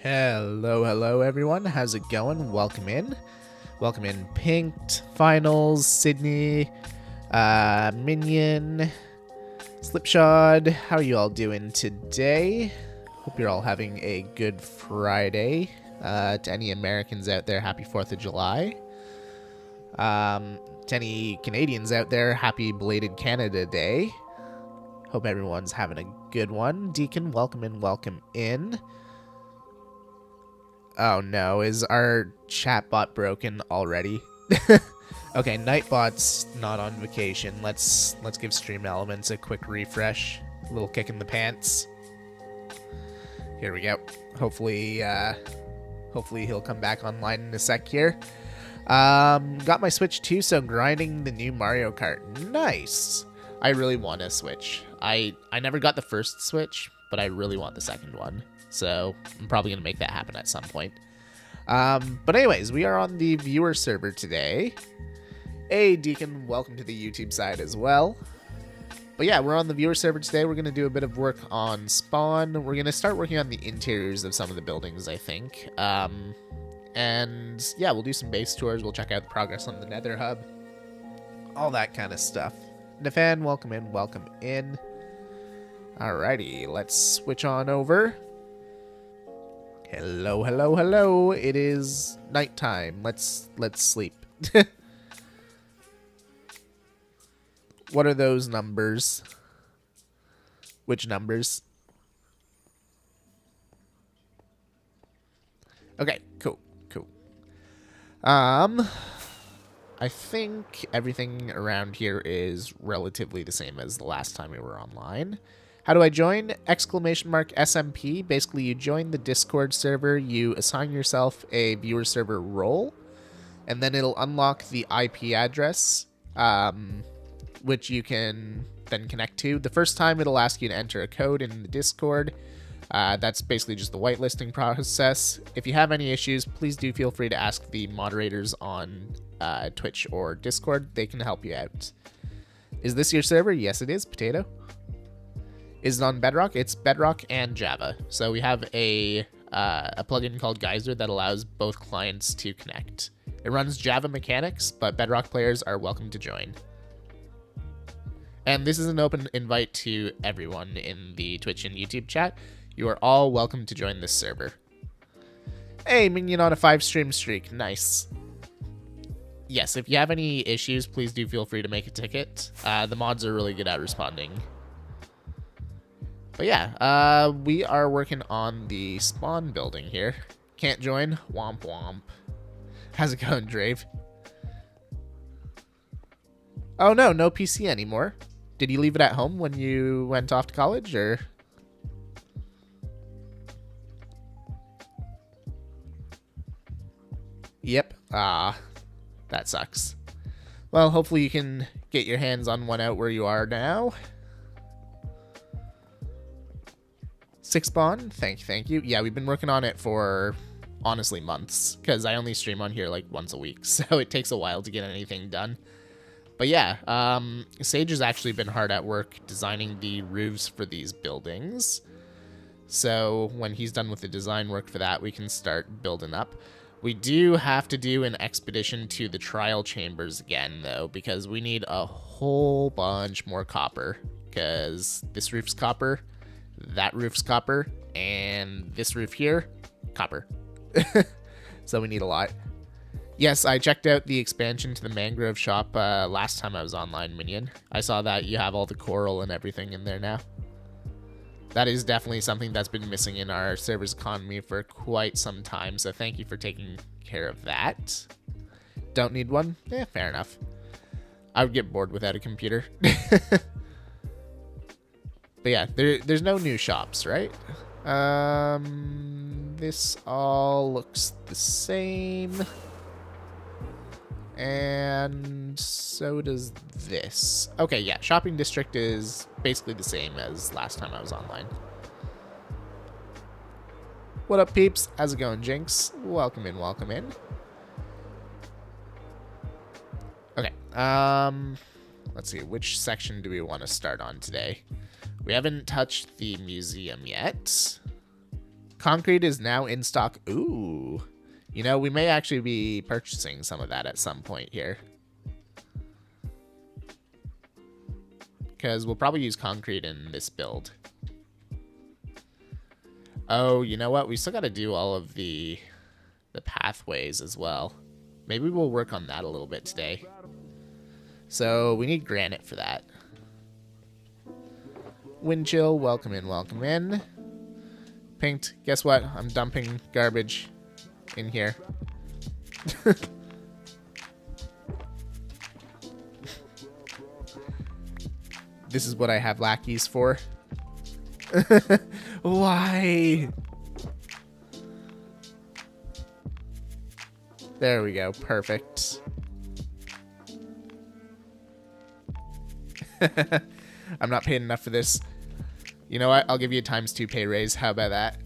Hello everyone, how's it going? Welcome in Pinked, Finals, Sydney, Minion, Slipshod. How are you all doing today? Hope you're all having a good Friday. To any Americans out there, happy 4th of July. To any Canadians out there, happy belated Canada Day. Hope everyone's having a good one. Deacon, welcome in. Oh no, is our chatbot broken already? Okay, Nightbot's not on vacation. Let's give Stream Elements a quick refresh. A little kick in the pants. Here we go. Hopefully he'll come back online in a sec here. Got my Switch too, so grinding the new Mario Kart. Nice. I really want a Switch. I never got the first Switch, but I really want the second one. So I'm probably going to make that happen at some point. But anyways, we are on the viewer server today. Hey, Deacon, welcome to the YouTube side as well. But yeah, we're on the viewer server today. We're going to do a bit of work on spawn. We're going to start working on the interiors of some of the buildings, I think. And yeah, we'll do some base tours. We'll check out the progress on the Nether Hub. All that kind of stuff. Nafan, welcome in. Alrighty, let's switch on over. Hello. It is nighttime. Let's sleep. What are those numbers? Which numbers? Okay, cool. I think everything around here is relatively the same as the last time we were online. How do I join? !SMP. Basically, you join the Discord server, you assign yourself a viewer server role, and then it'll unlock the IP address, which you can then connect to. The first time, it'll ask you to enter a code in the Discord. That's basically just the whitelisting process. If you have any issues, please do feel free to ask the moderators on Twitch or Discord. They can help you out. Is this your server? Yes, it is. Potato. Is it on Bedrock? It's Bedrock and Java. So we have a plugin called Geyser that allows both clients to connect. It runs Java mechanics, but Bedrock players are welcome to join. And this is an open invite to everyone in the Twitch and YouTube chat. You are all welcome to join this server. Hey, Minion on a 5-stream streak. Nice. Yes, if you have any issues, please do feel free to make a ticket. The mods are really good at responding. But yeah, we are working on the spawn building here. Can't join? Womp womp. How's it going, Drave? Oh no, no PC anymore. Did you leave it at home when you went off to college, or? Yep. Ah, that sucks. Well, hopefully you can get your hands on one out where you are now. 6 spawn? Thank you. Yeah, we've been working on it for, honestly, months, because I only stream on here like once a week, so it takes a while to get anything done. But yeah, Sage has actually been hard at work designing the roofs for these buildings. So when he's done with the design work for that, we can start building up. We do have to do an expedition to the trial chambers again, though, because we need a whole bunch more copper, because this roof's copper, that roof's copper, and this roof here, copper. So we need a lot. Yes, I checked out the expansion to the mangrove shop last time I was online, Minion. I saw that you have all the coral and everything in there now. That is definitely something that's been missing in our server's economy for quite some time, so thank you for taking care of that. Don't need one? Yeah, fair enough. I would get bored without a computer. But yeah, there's no new shops, right? This all looks the same. And so does this. Okay, yeah, shopping district is basically the same as last time I was online. What up, peeps? How's it going, Jinx? Welcome in, welcome in. Okay, let's see, which section do we want to start on today? We haven't touched the museum yet. Concrete is now in stock. Ooh. You know, we may actually be purchasing some of that at some point here. Because we'll probably use concrete in this build. Oh, you know what? We still got to do all of the pathways as well. Maybe we'll work on that a little bit today. So we need granite for that. Wind chill, welcome in, welcome in. Pinked, guess what? I'm dumping garbage in here. This is what I have lackeys for. Why? There we go. Perfect. I'm not paying enough for this. You know what? I'll give you a ×2 pay raise. How about that?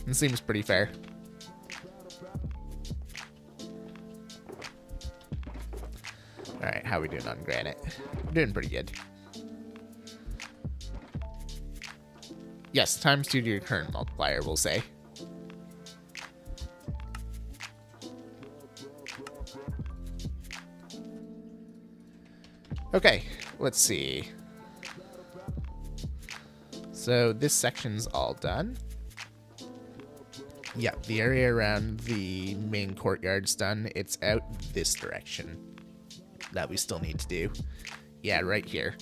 It seems pretty fair. Alright, how are we doing on granite? We're doing pretty good. Yes, ×2 to your current multiplier, we'll say. Okay, let's see. So this section's all done. Yeah, the area around the main courtyard's done. It's out this direction that we still need to do. Yeah, right here.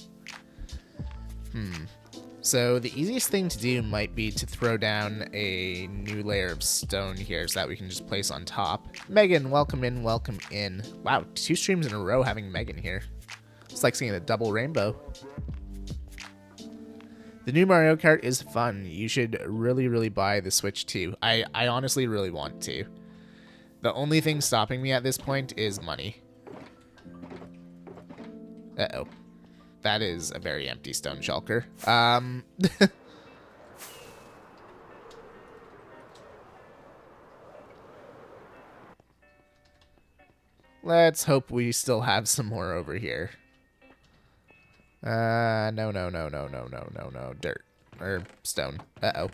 So the easiest thing to do might be to throw down a new layer of stone here so that we can just place on top. Megan, welcome in, welcome in. Wow, 2 streams in a row having Megan here. It's like seeing a double rainbow. The new Mario Kart is fun. You should really buy the Switch 2. I honestly really want to. The only thing stopping me at this point is money. Uh-oh. That is a very empty stone shulker. Let's hope we still have some more over here. No. Dirt. Or stone. Uh-oh.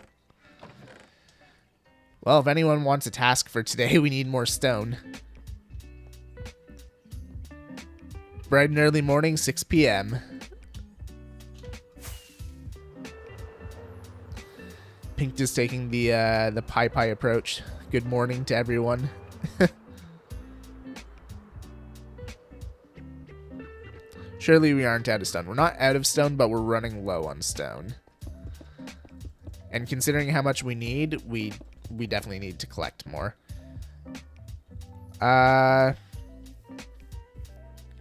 Well, if anyone wants a task for today, we need more stone. Bright and early morning, 6 p.m. Pink is taking the pie approach. Good morning to everyone. Surely we aren't out of stone. We're not out of stone, but we're running low on stone. And considering how much we need, we definitely need to collect more.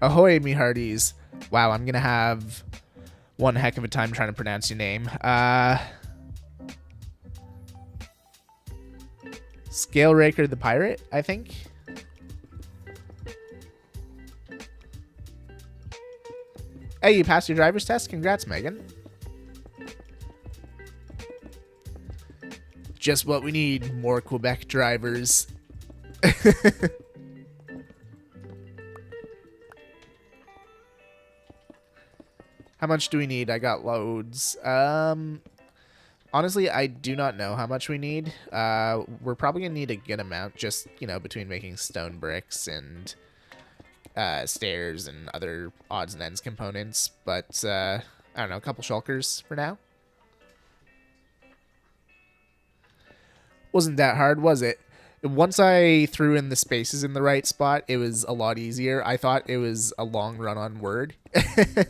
Ahoy, me hearties. Wow, I'm gonna have one heck of a time trying to pronounce your name. Scale Raker the Pirate, I think. Hey, you passed your driver's test? Congrats, Megan. Just what we need. More Quebec drivers. How much do we need? I got loads. Honestly, I do not know how much we need. We're probably going to need a good amount just, you know, between making stone bricks and stairs and other odds and ends components. But, I don't know, a couple shulkers for now. Wasn't that hard, was it? Once I threw in the spaces in the right spot, it was a lot easier. I thought it was a long run-on word. But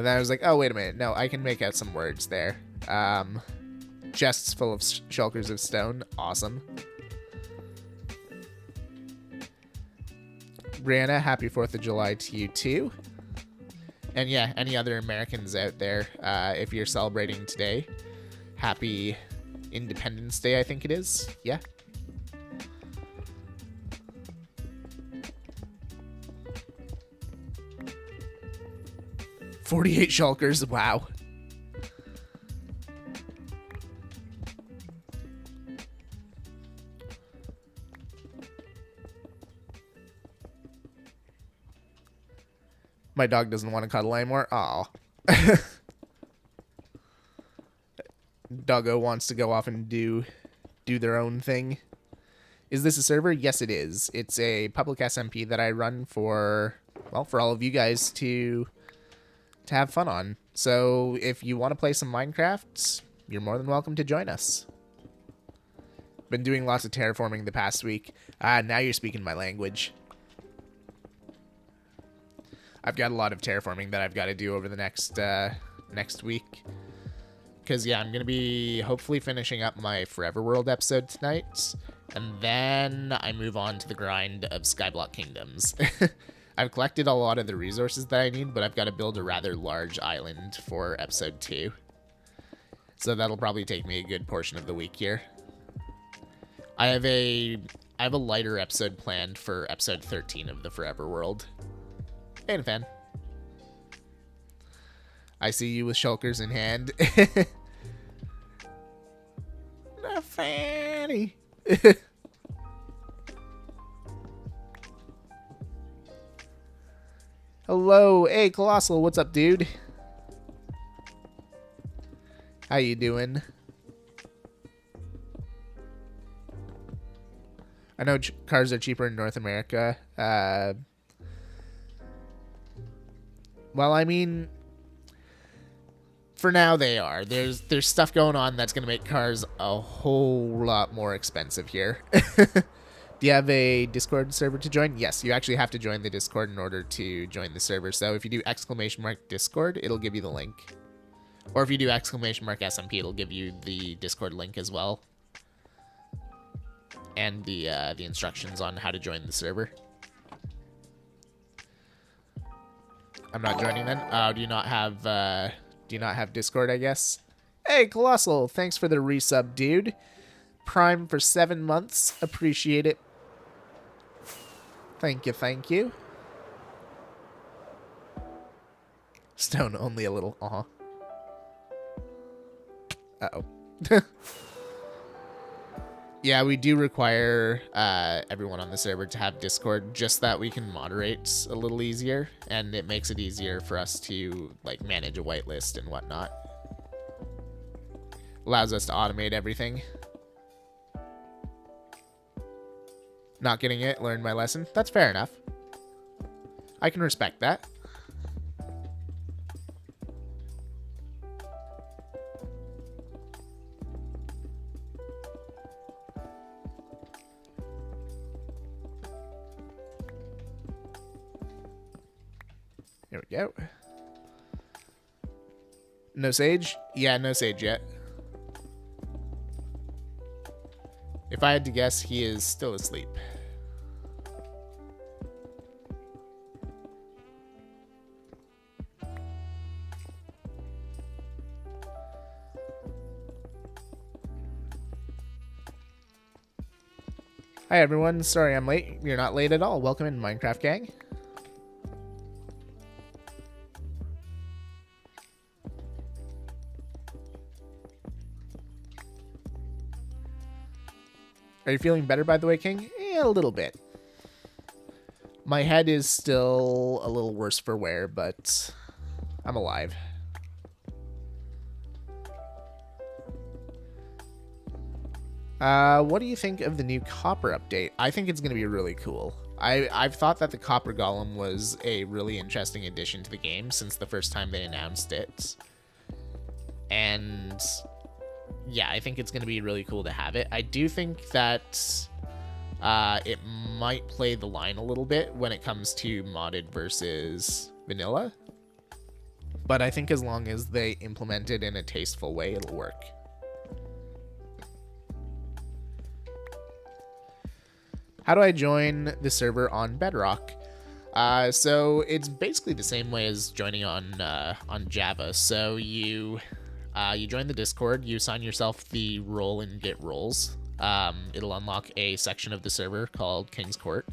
then I was like, oh, wait a minute. No, I can make out some words there. Chests full of shulkers of stone. Awesome. Brianna, happy 4th of July to you too. And yeah, any other Americans out there, if you're celebrating today, happy Independence Day, I think it is. Yeah. $48 shulkers. Wow. My dog doesn't want to cuddle anymore. Aw. Doggo wants to go off and do their own thing. Is this a server? Yes, it is. It's a public SMP that I run for, well, for all of you guys to have fun on. So if you want to play some Minecraft, you're more than welcome to join us. Been doing lots of terraforming the past week. Now you're speaking my language. I've got a lot of terraforming that I've got to do over the next week. Because, yeah, I'm going to be hopefully finishing up my Forever World episode tonight. And then I move on to the grind of Skyblock Kingdoms. I've collected a lot of the resources that I need, but I've got to build a rather large island for episode 2. So that'll probably take me a good portion of the week here. I have a lighter episode planned for episode 13 of the Forever World. Ain't a fan. I see you with shulkers in hand. A fanny. Hello. Hey, Colossal. What's up, dude? How you doing? I know cars are cheaper in North America. Well, I mean, for now they are. There's stuff going on that's going to make cars a whole lot more expensive here. Do you have a Discord server to join? Yes, you actually have to join the Discord in order to join the server. So if you do !Discord, it'll give you the link. Or if you do !SMP, it'll give you the Discord link as well. And the instructions on how to join the server. I'm not joining then. Oh, do you not have Discord, I guess? Hey, Colossal, thanks for the resub, dude. Prime for 7 months. Appreciate it. Thank you, thank you. Stone only a little. Uh-huh. Uh-oh. Yeah, we do require everyone on the server to have Discord, just that we can moderate a little easier, and it makes it easier for us to like manage a whitelist and whatnot. Allows us to automate everything. Not getting it, learned my lesson. That's fair enough. I can respect that. There we go. No sage? Yeah, no sage yet. If I had to guess, he is still asleep. Hi everyone, sorry I'm late. You're not late at all. Welcome in, Minecraft gang. Are you feeling better, by the way, King? Yeah, a little bit. My head is still a little worse for wear, but I'm alive. What do you think of the new copper update? I think it's going to be really cool. I've thought that the copper golem was a really interesting addition to the game since the first time they announced it. And yeah, I think it's going to be really cool to have it. I do think that it might play the line a little bit when it comes to modded versus vanilla. But I think as long as they implement it in a tasteful way, it'll work. How do I join the server on Bedrock? So it's basically the same way as joining on Java. So you join the Discord, you assign yourself the role in Git roles. It'll unlock a section of the server called King's Court.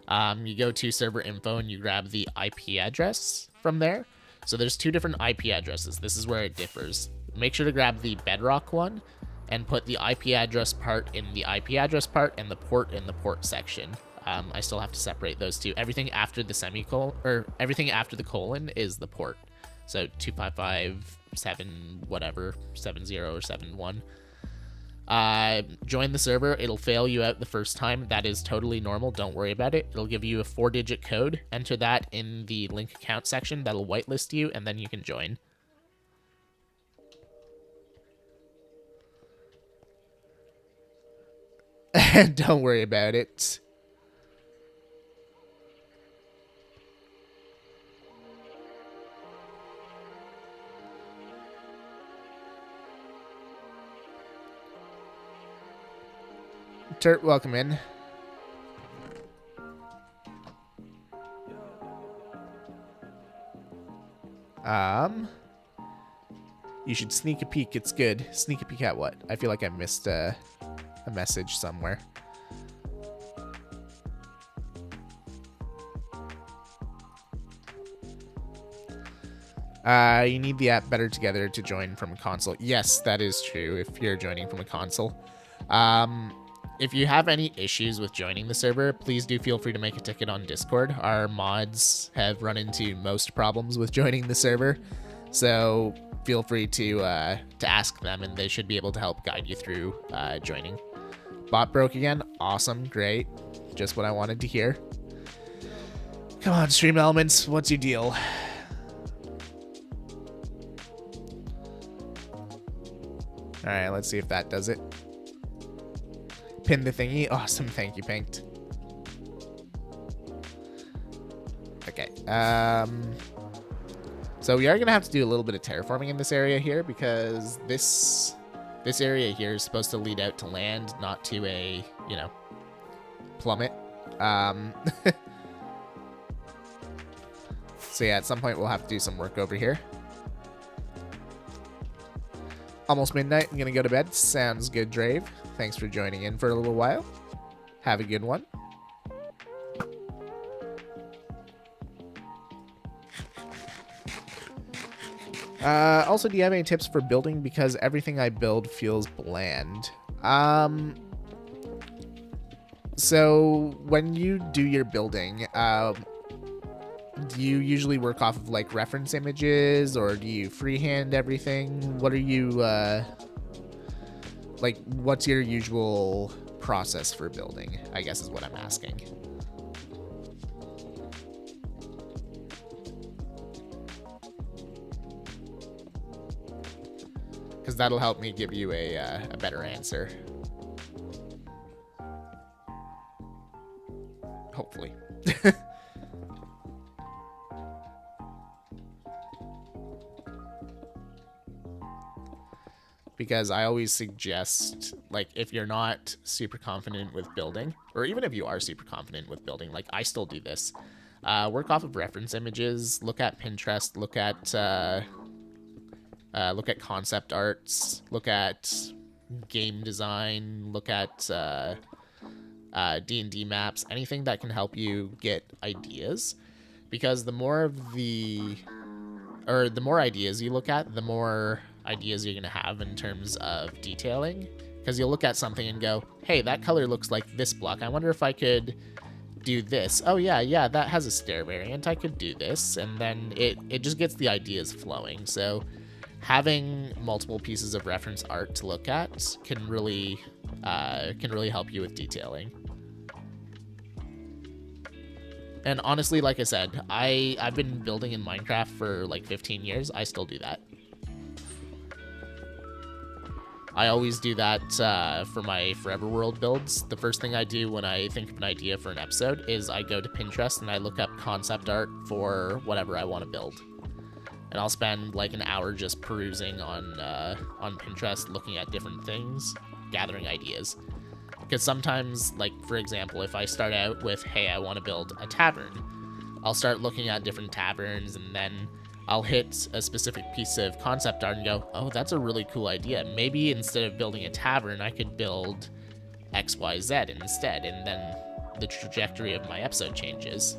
You go to server info and you grab the IP address from there. So there's two different IP addresses. This is where it differs. Make sure to grab the Bedrock one and put the IP address part in the IP address part and the port in the port section. I still have to separate those two. Everything after the semicolon, or everything after the colon, is the port. So 255.7 whatever, 70 or 71. Join the server. It'll fail you out the first time. That is totally normal. Don't worry about it. It'll give you a 4-digit code. Enter that in the link account section. That'll whitelist you, and then you can join. Don't worry about it. Turt, welcome in. You should sneak a peek. It's good. Sneak a peek at what? I feel like I missed a message somewhere. You need the app Better Together to join from a console. Yes, that is true if you're joining from a console. If you have any issues with joining the server, please do feel free to make a ticket on Discord. Our mods have run into most problems with joining the server, so feel free to ask them, and they should be able to help guide you through joining. Bot broke again. Awesome. Great. Just what I wanted to hear. Come on, Stream Elements. What's your deal? Alright, let's see if that does it. Pin the thingy. Awesome. Thank you, Pinked. Okay. So we are going to have to do a little bit of terraforming in this area here, because this area here is supposed to lead out to land, not to a, you know, plummet. So yeah, at some point we'll have to do some work over here. Almost midnight. I'm going to go to bed. Sounds good, Drave. Thanks for joining in for a little while. Have a good one. Also, do you have any tips for building? Because everything I build feels bland. So when you do your building, do you usually work off of like reference images, or do you freehand everything? What are you like, what's your usual process for building, I guess is what I'm asking. Because that'll help me give you a better answer. Hopefully. Because I always suggest, like, if you're not super confident with building, or even if you are super confident with building, like I still do this, work off of reference images, look at Pinterest, look at concept arts, look at game design, look at D&D maps, anything that can help you get ideas. Because the more ideas you look at, the more ideas you're going to have in terms of detailing. Because you'll look at something and go, hey, that color looks like this block. I wonder if I could do this. Oh, yeah, that has a stair variant. I could do this. And then it just gets the ideas flowing. So having multiple pieces of reference art to look at can really help you with detailing. And honestly, like I said, I've been building in Minecraft for like 15 years. I still do that. I always do that for my Forever World builds. The first thing I do when I think of an idea for an episode is I go to Pinterest and I look up concept art for whatever I want to build. And I'll spend like an hour just perusing on Pinterest, looking at different things, gathering ideas. Because sometimes, like, for example, if I start out with, hey, I want to build a tavern, I'll start looking at different taverns, and then I'll hit a specific piece of concept art and go, oh, that's a really cool idea. Maybe instead of building a tavern, I could build XYZ instead, and then the trajectory of my episode changes.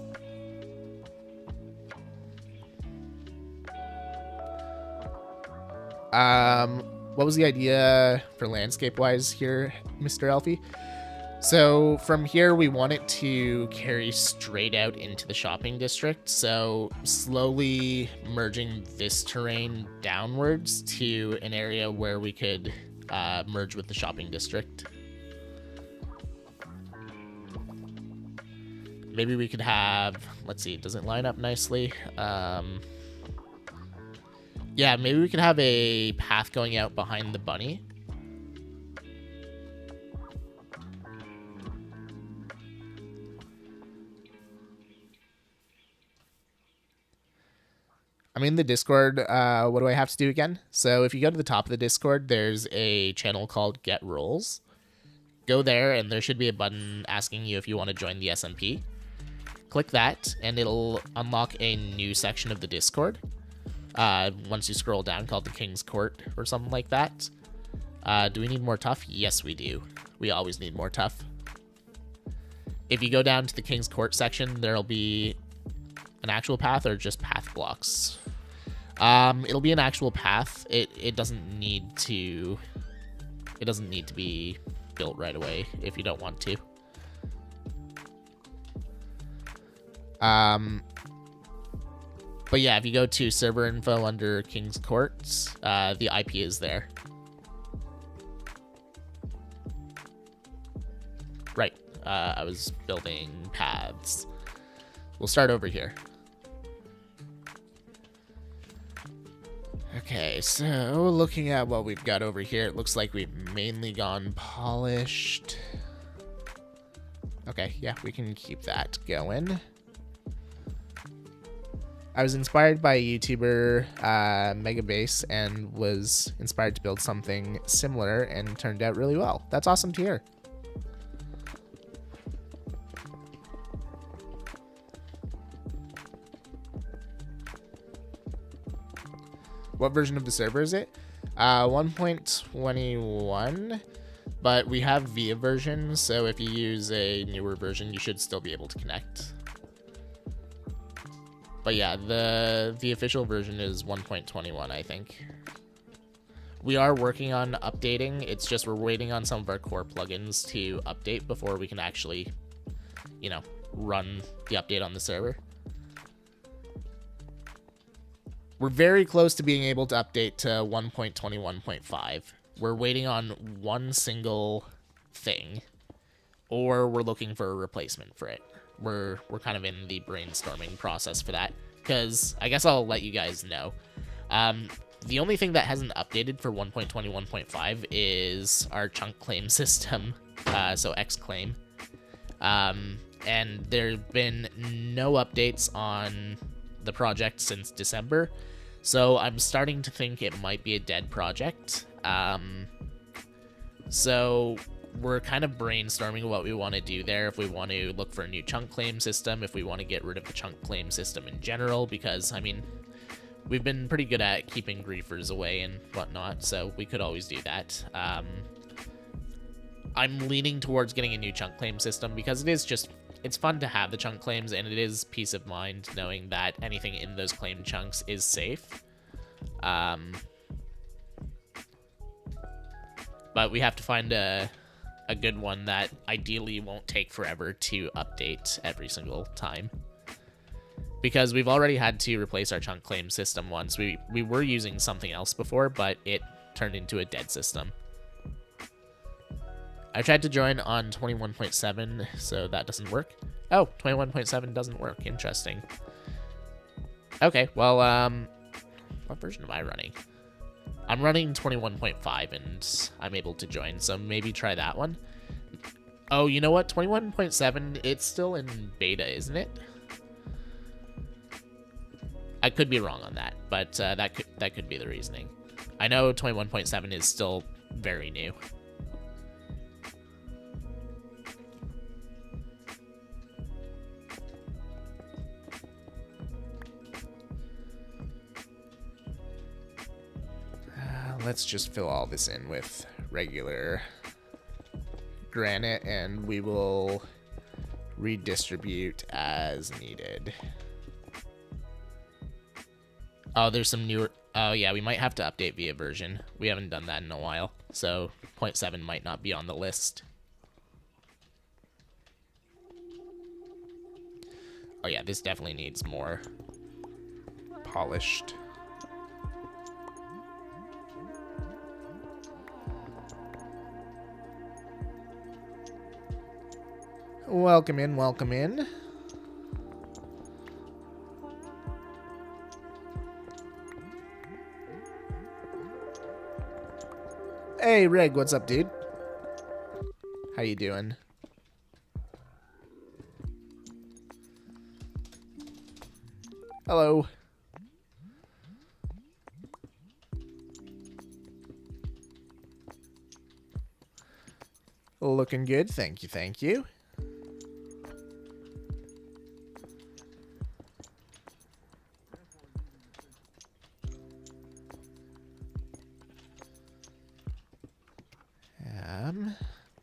What was the idea for landscape-wise here, Mr. Elfie? So from here, we want it to carry straight out into the shopping district. So slowly merging this terrain downwards to an area where we could merge with the shopping district. Maybe we could have, let's see, does it line up nicely? Yeah, maybe we could have a path going out behind the bunny. I'm in the Discord. What do I have to do again? So if you go to the top of the Discord, there's a channel called Get Rolls. Go there, and there should be a button asking you if you want to join the SMP. Click that, and it'll unlock a new section of the Discord. Once you scroll down, called the King's Court or something like that. Do we need more tough? Yes, we do. We always need more tough. If you go down to the King's Court section, there'll be an actual path or just path blocks. It'll be an actual path. It doesn't need to be built right away if you don't want to. But yeah, if you go to server info under King's Courts, the IP is there. Right. I was building paths. We'll start over here. Okay, so looking at what we've got over here, it looks like we've mainly gone polished. Okay, yeah, we can keep that going. I was inspired by a YouTuber, Megabase, and was inspired to build something similar and turned out really well. That's awesome to hear. What version of the server is it? 1.21, but we have VIA version, so if you use a newer version, you should still be able to connect. But yeah, the official version is 1.21, I think. We are working on updating. It's just we're waiting on some of our core plugins to update before we can actually, you know, run the update on the server. We're very close to being able to update to 1.21.5. We're waiting on one single thing, or we're looking for a replacement for it. We're kind of in the brainstorming process for that, because I guess I'll let you guys know. The only thing that hasn't updated for 1.21.5 is our chunk claim system, so Xclaim. And there have been no updates on the project since December, so I'm starting to think it might be a dead project. So we're kind of brainstorming what we want to do there, if we want to look for a new chunk claim system, if we want to get rid of the chunk claim system in general, because, I mean, we've been pretty good at keeping griefers away and whatnot, so we could always do that. I'm leaning towards getting a new chunk claim system because it's fun to have the chunk claims, and it is peace of mind knowing that anything in those claimed chunks is safe. But we have to find a good one that ideally won't take forever to update every single time. Because we've already had to replace our chunk claim system once. We were using something else before, but it turned into a dead system. I tried to join on 21.7, so that doesn't work. Oh, 21.7 doesn't work. Interesting. Okay, well, what version am I running? I'm I'm running 21.5 and I'm able to join, so maybe try that one. Oh, you know what? 21.7, it's still in beta, isn't it? I could be wrong on that, but that could be the reasoning. I know 21.7 is still very new. Let's just fill all this in with regular granite, and we will redistribute as needed. Oh, there's some newer... Oh, yeah, we might have to update via version. We haven't done that in a while, so 0.7 might not be on the list. Oh, yeah, this definitely needs more polished. Welcome in, welcome in. Hey, Reg, what's up, dude? How you doing? Hello. Looking good, thank you, thank you.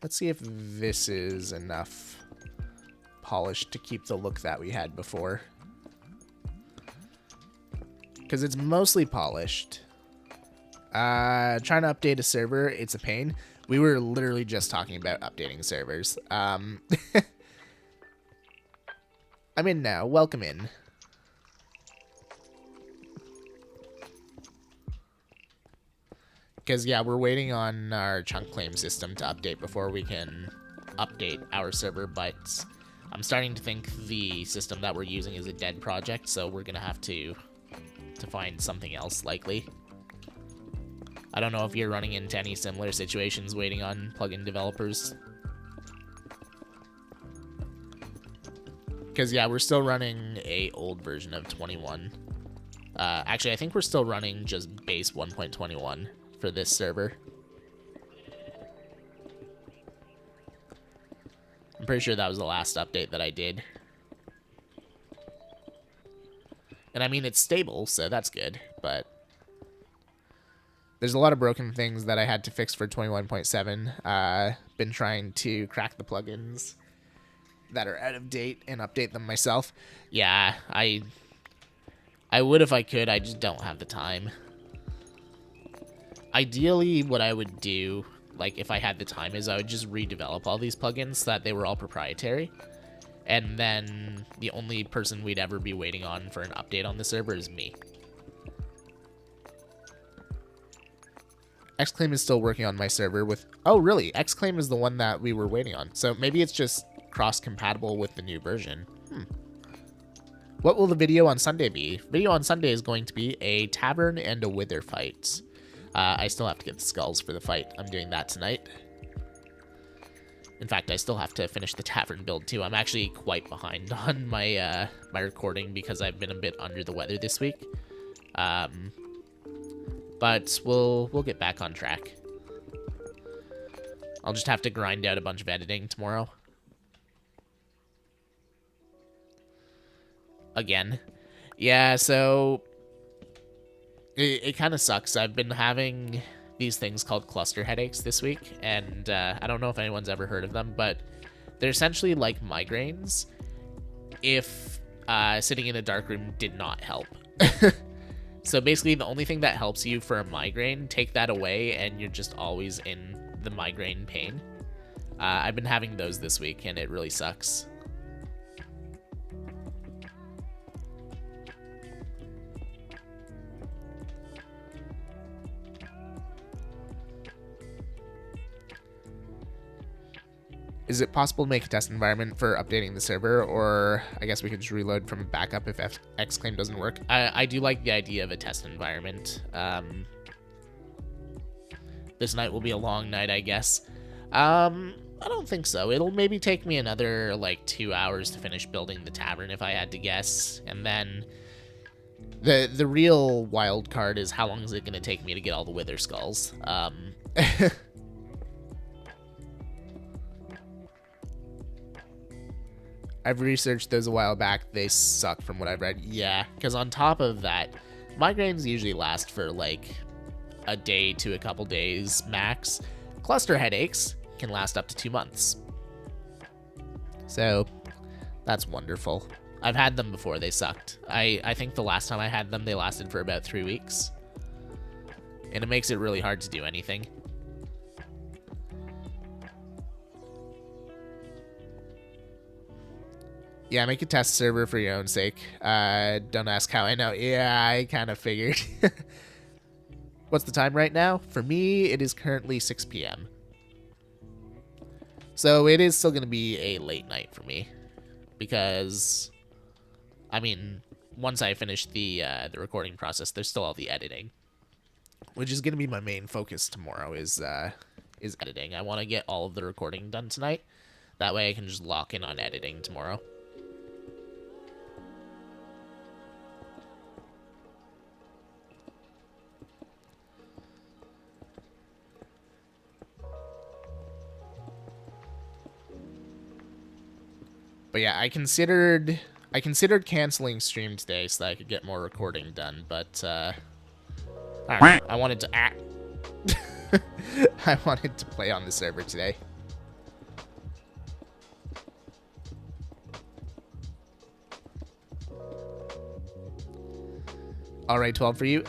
Let's see if this is enough polish to keep the look that we had before. Because it's mostly polished. Trying to update a server, it's a pain. We were literally just talking about updating servers. I'm in now. Welcome in. Because, yeah, we're waiting on our chunk claim system to update before we can update our server, but I'm starting to think the system that we're using is a dead project, so we're going to have to find something else, likely. I don't know if you're running into any similar situations waiting on plugin developers. Because, yeah, we're still running a old version of 21. Actually, I think we're still running just base 1.21 for this server. I'm pretty sure that was the last update that I did. And I mean, it's stable, so that's good, but there's a lot of broken things that I had to fix for 21.7. Been trying to crack the plugins that are out of date and update them myself. Yeah, I would if I could, I just don't have the time. Ideally, what I would do, like if I had the time, is I would just redevelop all these plugins so that they were all proprietary. And then the only person we'd ever be waiting on for an update on the server is me. Xclaim is still working on my server with... Oh, really? Xclaim is the one that we were waiting on. So maybe it's just cross-compatible with the new version. What will the video on Sunday be? Video on Sunday is going to be a tavern and a wither fight. I still have to get the skulls for the fight. I'm doing that tonight. In fact, I still have to finish the tavern build too. I'm actually quite behind on my my recording because I've been a bit under the weather this week. But we'll get back on track. I'll just have to grind out a bunch of editing tomorrow. Again. Yeah, so it kind of sucks. I've been having these things called cluster headaches this week, and I don't know if anyone's ever heard of them, but they're essentially like migraines if sitting in a dark room did not help. So basically, the only thing that helps you for a migraine, take that away, and you're just always in the migraine pain. I've been having those this week, and it really sucks. Is it possible to make a test environment for updating the server, or I guess we could just reload from a backup if Xclaim doesn't work? I do like the idea of a test environment. This night will be a long night, I guess. I don't think so. It'll maybe take me another, like, 2 hours to finish building the tavern, if I had to guess. And then the real wild card is how long is it going to take me to get all the wither skulls. I've researched those a while back. They suck from what I've read. Yeah, because on top of that, migraines usually last for, like, a day to a couple days max. Cluster headaches can last up to 2 months. So, that's wonderful. I've had them before. They sucked. I think the last time I had them, they lasted for about 3 weeks. And it makes it really hard to do anything. Yeah, make a test server for your own sake. Don't ask how I know. Yeah, I kind of figured. What's the time right now? For me, it is currently 6 p.m. So it is still going to be a late night for me. Because, I mean, once I finish the recording process, there's still all the editing. Which is going to be my main focus tomorrow, is editing. I want to get all of the recording done tonight. That way I can just lock in on editing tomorrow. But yeah, I considered canceling stream today so that I could get more recording done, but I don't know, I wanted to I wanted to play on the server today. All right, 12 for you.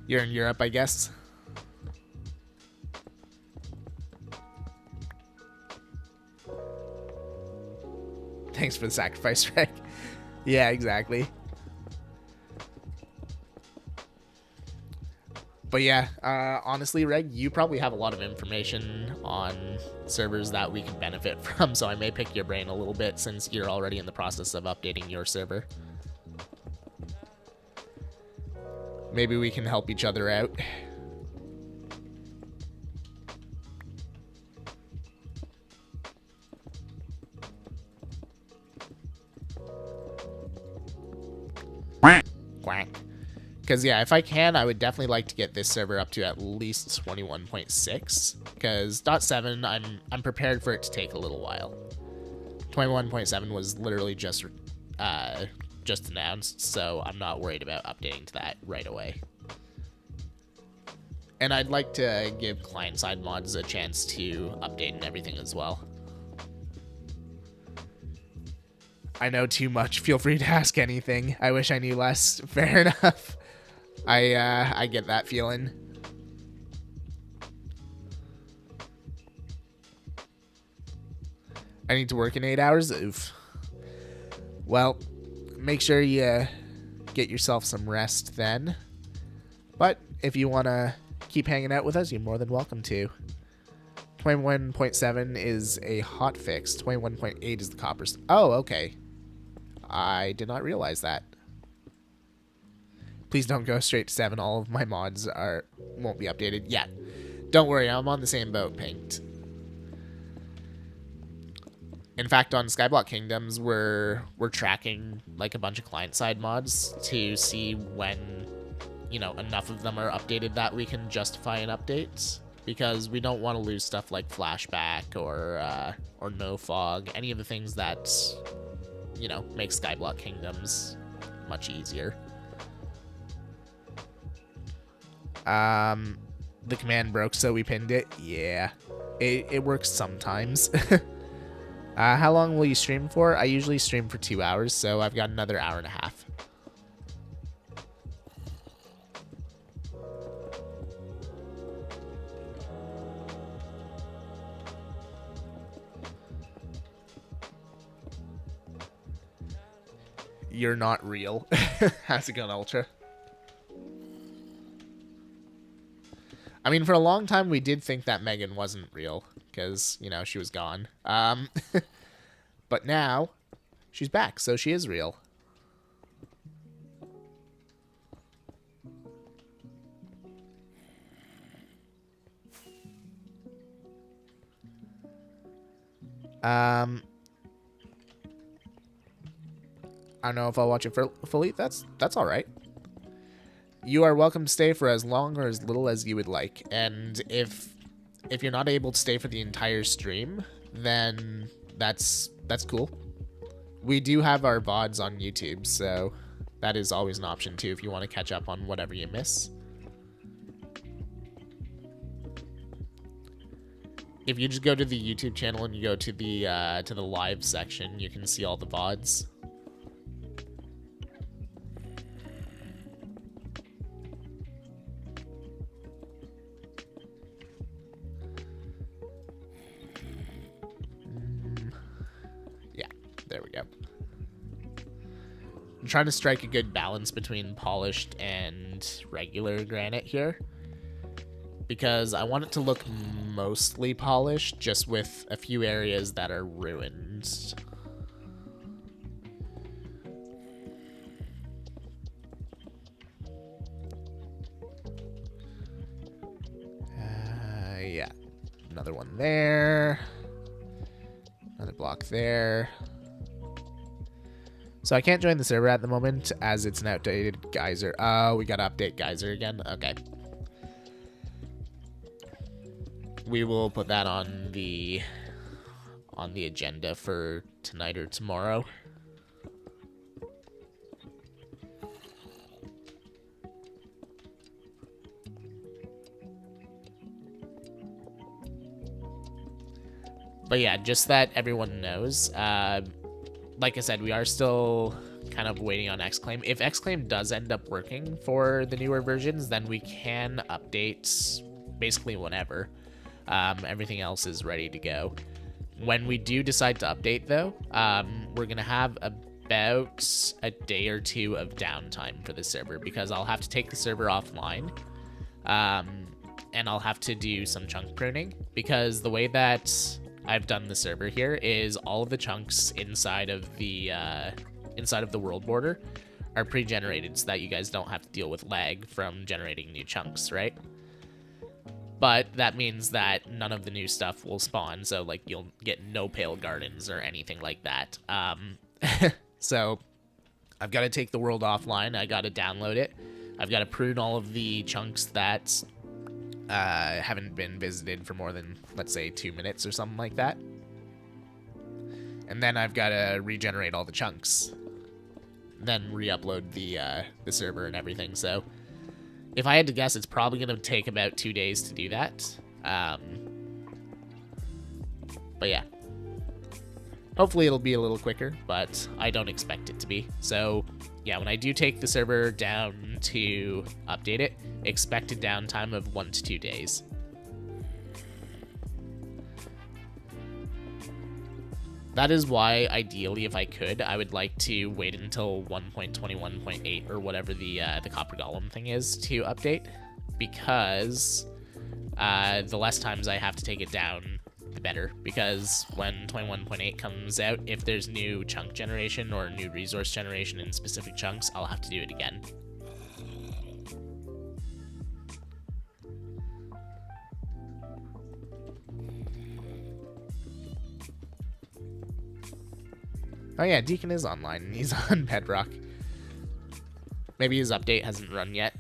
You're in Europe, I guess. Thanks for the sacrifice, Rick. Yeah, exactly. But yeah, honestly, Reg, you probably have a lot of information on servers that we can benefit from, so I may pick your brain a little bit since you're already in the process of updating your server. Maybe we can help each other out. Quack. Because, yeah, if I can, I would definitely like to get this server up to at least 21.6. Because .7, I'm prepared for it to take a little while. 21.7 was literally just announced, so I'm not worried about updating to that right away. And I'd like to give client-side mods a chance to update and everything as well. I know too much. Feel free to ask anything. I wish I knew less. Fair enough. I get that feeling. I need to work in 8 hours? Oof. Well, make sure you get yourself some rest then. But if you want to keep hanging out with us, you're more than welcome to. 21.7 is a hot fix. 21.8 is the copper. Oh, okay. I did not realize that. Please don't go straight to 7. All of my mods won't be updated yet. Don't worry, I'm on the same boat, Paint. In fact, on Skyblock Kingdoms, we're tracking like a bunch of client-side mods to see when, you know, enough of them are updated that we can justify an update. Because we don't want to lose stuff like Flashback or No Fog, any of the things that, you know, make Skyblock Kingdoms much easier. The command broke, so we pinned it. Yeah, it works sometimes. How long will you stream for? I usually stream for 2 hours, so I've got another hour and a half. You're not real. How's it going, Ultra? I mean, for a long time, we did think that Megan wasn't real, because, you know, she was gone. But now, she's back, so she is real. I don't know if I'll watch it fully. That's all right. You are welcome to stay for as long or as little as you would like. And if you're not able to stay for the entire stream, then that's cool. We do have our VODs on YouTube, so that is always an option too if you want to catch up on whatever you miss. If you just go to the YouTube channel and you go to the live section, you can see all the VODs. Yeah, there we go. I'm trying to strike a good balance between polished and regular granite here, because I want it to look mostly polished, just with a few areas that are ruined. Yeah. Another one there. Another block there. So I can't join the server at the moment, as it's an outdated geyser. Oh, we gotta update geyser again? Okay. We will put that on the agenda for tonight or tomorrow. But yeah, just that everyone knows. Like I said, we are still kind of waiting on Xclaim. If Xclaim does end up working for the newer versions, then we can update basically whenever. Everything else is ready to go. When we do decide to update, though, we're going to have about a day or two of downtime for the server, because I'll have to take the server offline, and I'll have to do some chunk pruning, because the way that I've done the server here is all of the chunks inside of the world border are pre-generated, so that you guys don't have to deal with lag from generating new chunks, right? But that means that none of the new stuff will spawn, so like you'll get no pale gardens or anything like that. So I've got to take the world offline. I got to download it. I've got to prune all of the chunks that haven't been visited for more than, let's say, 2 minutes or something like that. And then I've got to regenerate all the chunks, then re-upload the server and everything. So if I had to guess, it's probably going to take about 2 days to do that. But yeah. Hopefully it'll be a little quicker, but I don't expect it to be. So yeah, when I do take the server down to update it, expect a downtime of 1 to 2 days. That is why, ideally, if I could, I would like to wait until 1.21.8 or whatever the Copper Golem thing is to update, because the less times I have to take it down, the better. Because when 21.8 comes out, if there's new chunk generation or new resource generation in specific chunks, I'll have to do it again. Oh yeah, Deacon is online, and he's on Bedrock. Maybe his update hasn't run yet.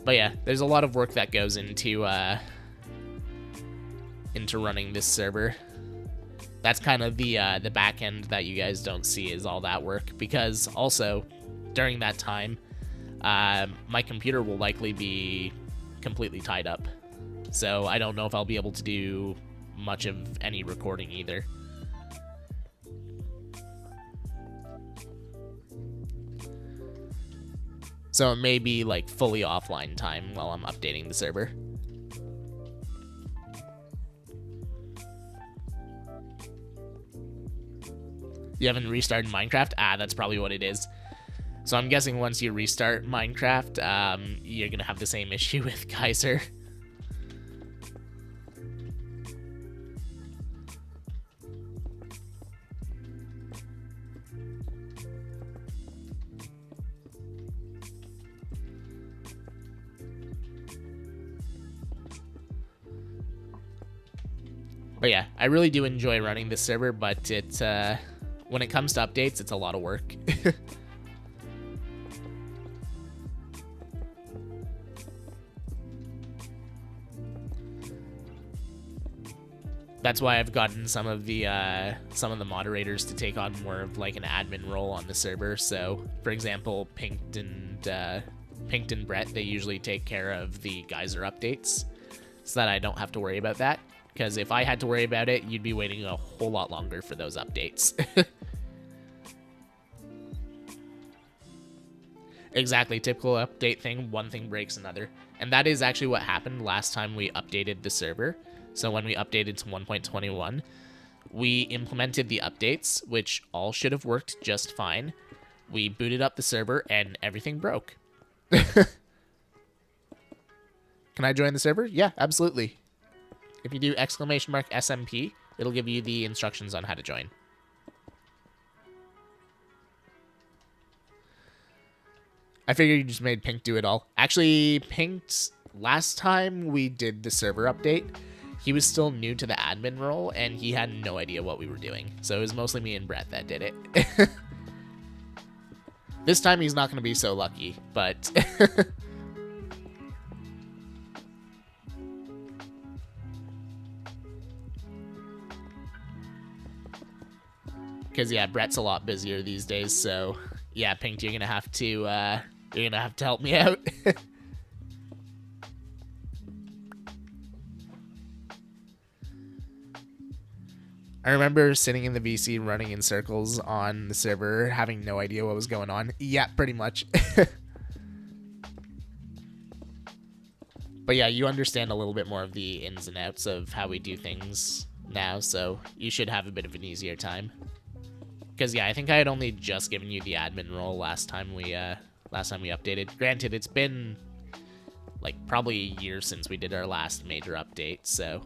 But yeah, there's a lot of work that goes into running this server. That's kind of the back end that you guys don't see is all that work, because also during that time, my computer will likely be completely tied up. So I don't know if I'll be able to do much of any recording either. So it may be like fully offline time while I'm updating the server. You haven't restarted Minecraft? Ah, that's probably what it is. So I'm guessing once you restart Minecraft, you're gonna have the same issue with Geyser. But yeah, I really do enjoy running this server, but when it comes to updates, it's a lot of work. That's why I've gotten some of the moderators to take on more of like an admin role on the server. So, for example, Pinked and Brett, they usually take care of the geyser updates, so that I don't have to worry about that. Because if I had to worry about it, you'd be waiting a whole lot longer for those updates. Exactly, typical update thing. One thing breaks another, and that is actually what happened last time we updated the server. So when we updated to 1.21, we implemented the updates, which all should have worked just fine. We booted up the server, and everything broke. Can I join the server? Yeah, absolutely. If you do !SMP, it'll give you the instructions on how to join. I figured you just made Pink do it all. Actually, Pink's last time we did the server update, he was still new to the admin role, and he had no idea what we were doing. So it was mostly me and Brett that did it. This time he's not going to be so lucky, but... Because, yeah, Brett's a lot busier these days, so... Yeah, Pink, you're going to have to help me out. I remember sitting in the VC running in circles on the server, having no idea what was going on. Yeah, pretty much. But yeah, you understand a little bit more of the ins and outs of how we do things now, so you should have a bit of an easier time. Because yeah, I think I had only just given you the admin role last time we updated. Granted, it's been like probably a year since we did our last major update, so...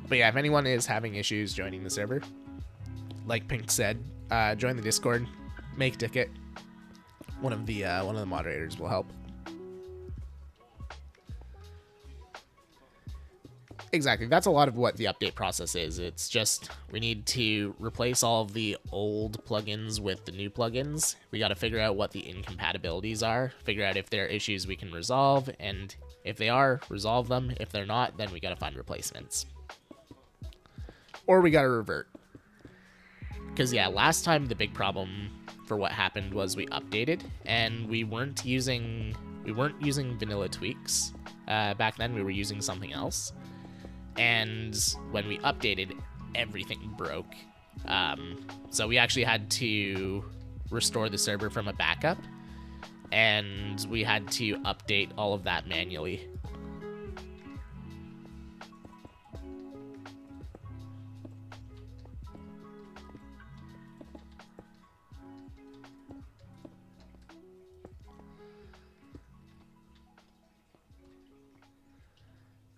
But yeah, if anyone is having issues joining the server, like Pink said, join the Discord, make a ticket. One of the moderators will help. Exactly, that's a lot of what the update process is. It's just we need to replace all of the old plugins with the new plugins. We got to figure out what the incompatibilities are, figure out if there are issues we can resolve, and if they are, resolve them. If they're not, then we got to find replacements. Or we gotta revert. Because yeah, last time the big problem for what happened was we updated and we weren't using vanilla tweaks. Back then we were using something else. And when we updated, everything broke. So we actually had to restore the server from a backup, and we had to update all of that manually.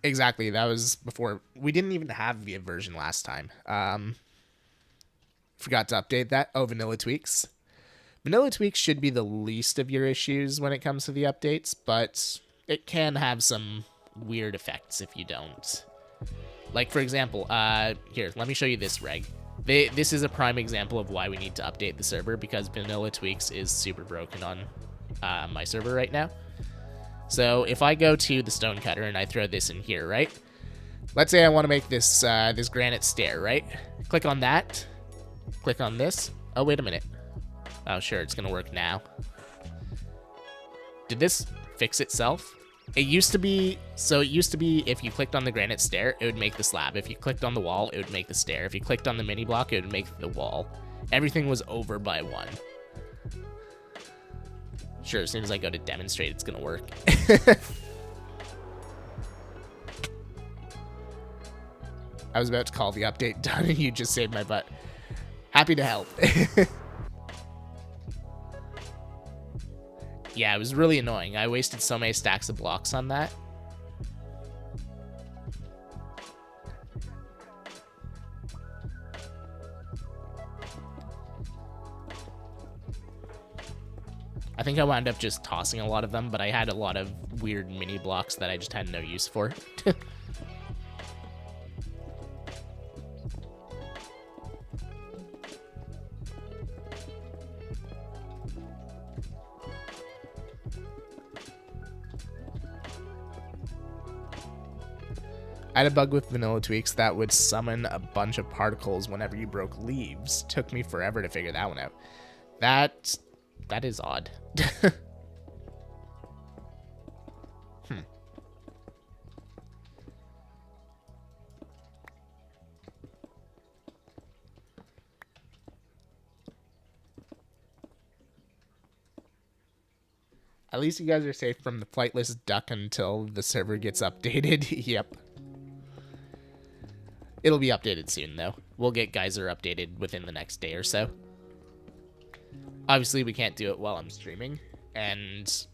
Exactly, that was before. We didn't even have the version last time. Forgot to update that. Oh, vanilla tweaks. Vanilla tweaks should be the least of your issues when it comes to the updates, but it can have some weird effects if you don't. Like, for example, here, let me show you this reg. This is a prime example of why we need to update the server, because vanilla tweaks is super broken on my server right now. So if I go to the stone cutter and I throw this in here, right? Let's say I want to make this this granite stair, right? Click on that. Click on this. Oh, wait a minute. Oh, sure, it's gonna work now. Did this fix itself? It used to be, if you clicked on the granite stair, it would make the slab. If you clicked on the wall, it would make the stair. If you clicked on the mini block, it would make the wall. Everything was over by one. Sure, as soon as I go to demonstrate, it's gonna work. I was about to call the update done and you just saved my butt. Happy to help. Yeah, it was really annoying. I wasted so many stacks of blocks on that. I think I wound up just tossing a lot of them, but I had a lot of weird mini blocks that I just had no use for. I had a bug with vanilla tweaks that would summon a bunch of particles whenever you broke leaves. Took me forever to figure that one out. That is odd. At least you guys are safe from the flightless duck until the server gets updated. Yep. It'll be updated soon, though. We'll get Geyser updated within the next day or so. Obviously, we can't do it while I'm streaming, and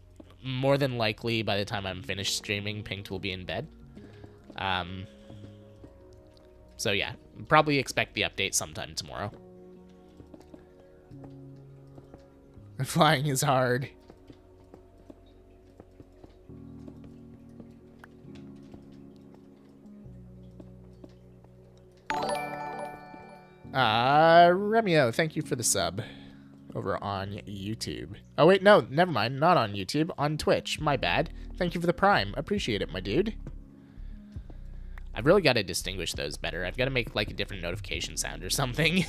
more than likely, by the time I'm finished streaming, Pinked will be in bed. So yeah, probably expect the update sometime tomorrow. Flying is hard. Remio, thank you for the sub over on YouTube. Oh, wait, no, never mind. Not on YouTube, on Twitch. My bad. Thank you for the Prime. Appreciate it, my dude. I've really got to distinguish those better. I've got to make, like, a different notification sound or something.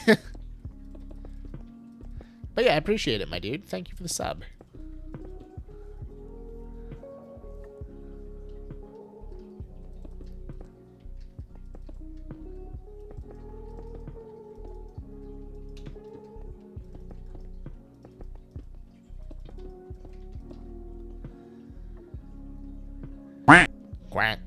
But yeah, I appreciate it, my dude. Thank you for the sub. Quack.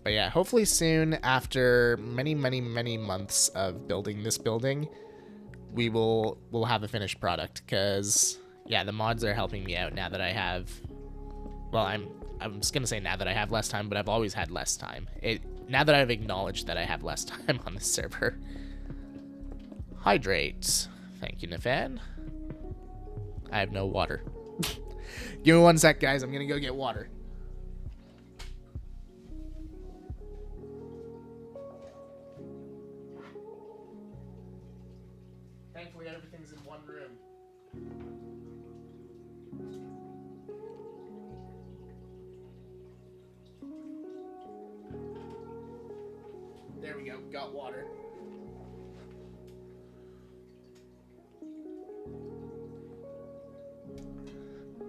But yeah, hopefully soon, after many months of building this building, we'll have a finished product. Because yeah, the mods are helping me out now that I have. Well, I'm just gonna say now that I have less time, but I've always had less time. Now that I've acknowledged that I have less time on the server. Hydrate. Thank you, Nafan. I have no water. Give me 1 sec, guys. I'm gonna go get water. Thankfully, everything's in one room. There we go. Got water.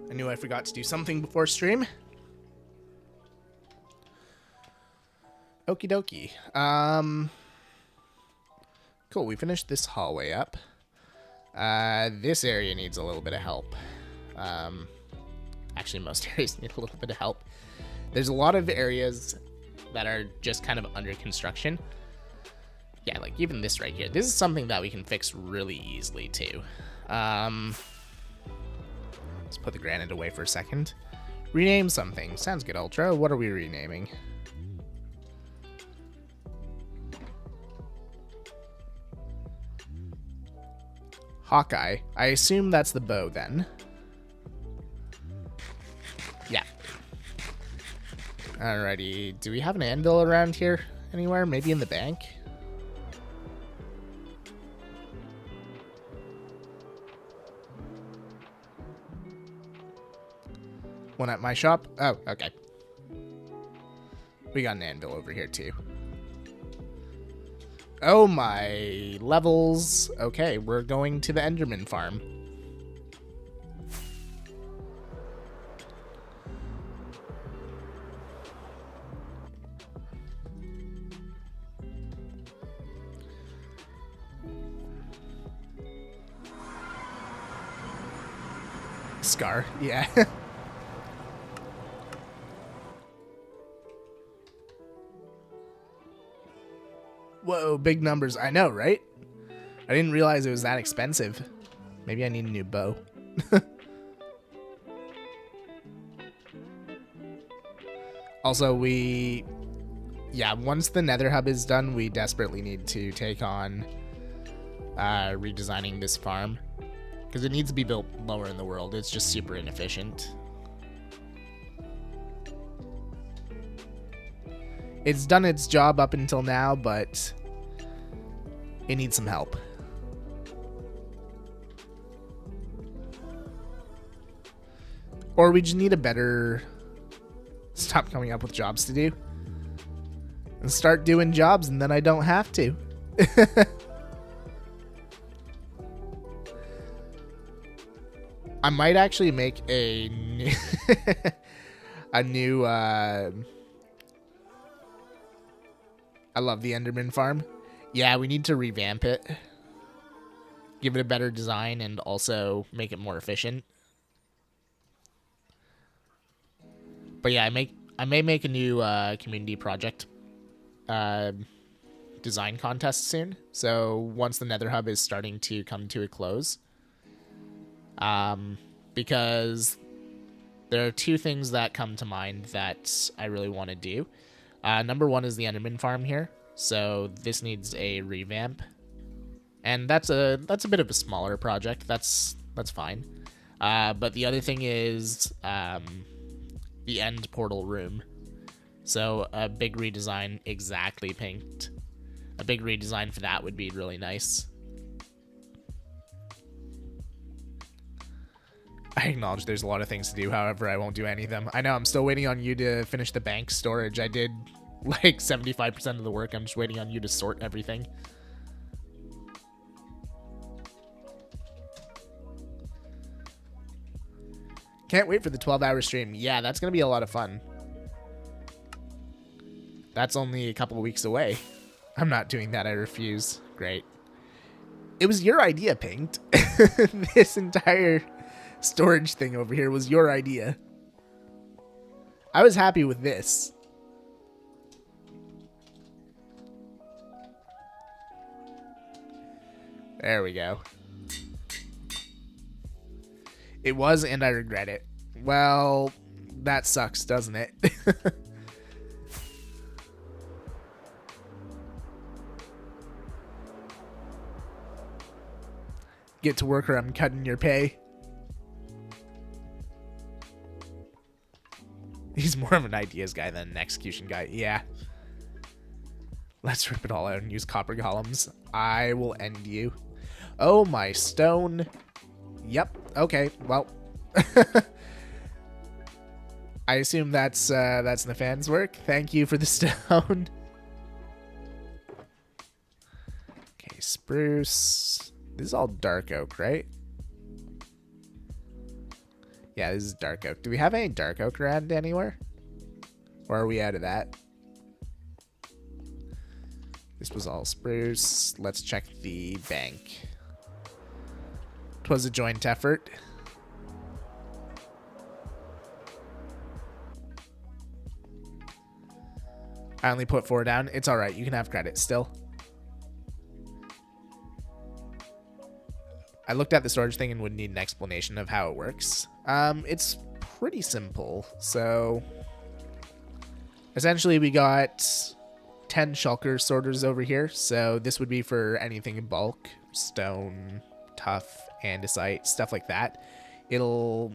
I knew I forgot to do something before stream. Okie dokie. Cool, we finished this hallway up. This area needs a little bit of help. Actually, most areas need a little bit of help. There's a lot of areas that are just kind of under construction. Yeah, like even this right here. This is something that we can fix really easily too. Let's put the granite away for a second. Rename something. Sounds good, Ultra. What are we renaming? Hawkeye. I assume that's the bow then. Yeah. Alrighty. Do we have an anvil around here anywhere? Maybe in the bank? One at my shop? Oh, okay. We got an anvil over here, too. Oh, my levels. Okay, we're going to the Enderman farm. Scar, yeah. Whoa, big numbers. I know, right? I didn't realize it was that expensive. Maybe I need a new bow. Also, once the Nether Hub is done, we desperately need to take on redesigning this farm. Because it needs to be built lower in the world. It's just super inefficient. It's done its job up until now, but it needs some help. Or we just need a better... Stop coming up with jobs to do. And start doing jobs, and then I don't have to. I might actually make a new... a new, I love the Enderman farm. Yeah, we need to revamp it. Give it a better design and also make it more efficient. But yeah, I may make a new community project design contest soon. So once the Nether Hub is starting to come to a close, because there are two things that come to mind that I really want to do. Number one is the Enderman farm here. So this needs a revamp, and that's a bit of a smaller project. That's fine. But the other thing is the end portal room. So a big redesign, exactly pinked. A big redesign for that would be really nice. I acknowledge there's a lot of things to do, however, I won't do any of them. I know, I'm still waiting on you to finish the bank storage. I did like 75% of the work. I'm just waiting on you to sort everything. Can't wait for the 12-hour stream. Yeah, that's going to be a lot of fun. That's only a couple of weeks away. I'm not doing that. I refuse. Great. It was your idea, Pinked. This entire storage thing over here was your idea. I was happy with this. There we go. It was, and I regret it. Well, that sucks, doesn't it? Get to work or I'm cutting your pay. He's more of an ideas guy than an execution guy. Yeah. Let's rip it all out and use copper golems. I will end you. Oh, my stone. Yep. Okay. Well, I assume that's Nafan's work. Thank you for the stone. Okay, spruce. This is all dark oak, right? Yeah, this is dark oak. Do we have any dark oak around anywhere? Or are we out of that? This was all spruce. Let's check the bank. It was a joint effort. I only put 4 down. It's alright. You can have credit still. I looked at the storage thing and would need an explanation of how it works. It's pretty simple. So essentially we got 10 shulker sorters over here. So this would be for anything in bulk, stone, tough, andesite, stuff like that. It'll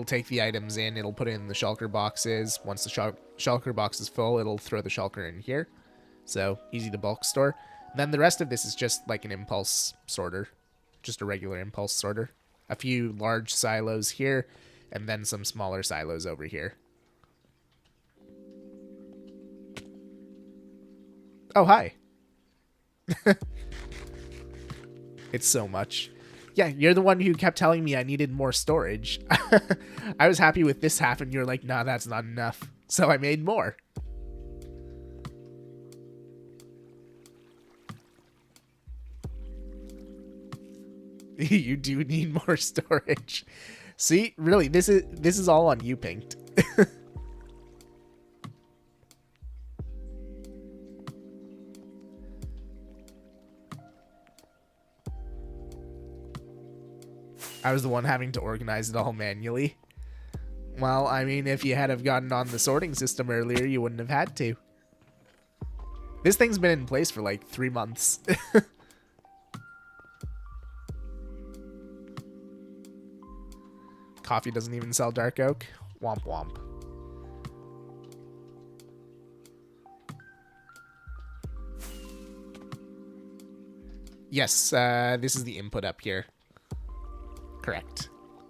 take the items in, it'll put it in the shulker boxes. Once the shulker box is full, it'll throw the shulker in here. So easy to bulk store. Then the rest of this is just like an impulse sorter. Just a regular impulse sorter. A few large silos here, and then some smaller silos over here. Oh, hi. It's so much. Yeah, you're the one who kept telling me I needed more storage. I was happy with this half, and you're like, nah, that's not enough. So I made more. You do need more storage. See, really, this is all on you, Pinked. I was the one having to organize it all manually. Well, I mean, if you had have gotten on the sorting system earlier, you wouldn't have had to. This thing's been in place for like 3 months. Coffee doesn't even sell dark oak. Womp womp. Yes, this is the input up here. Correct.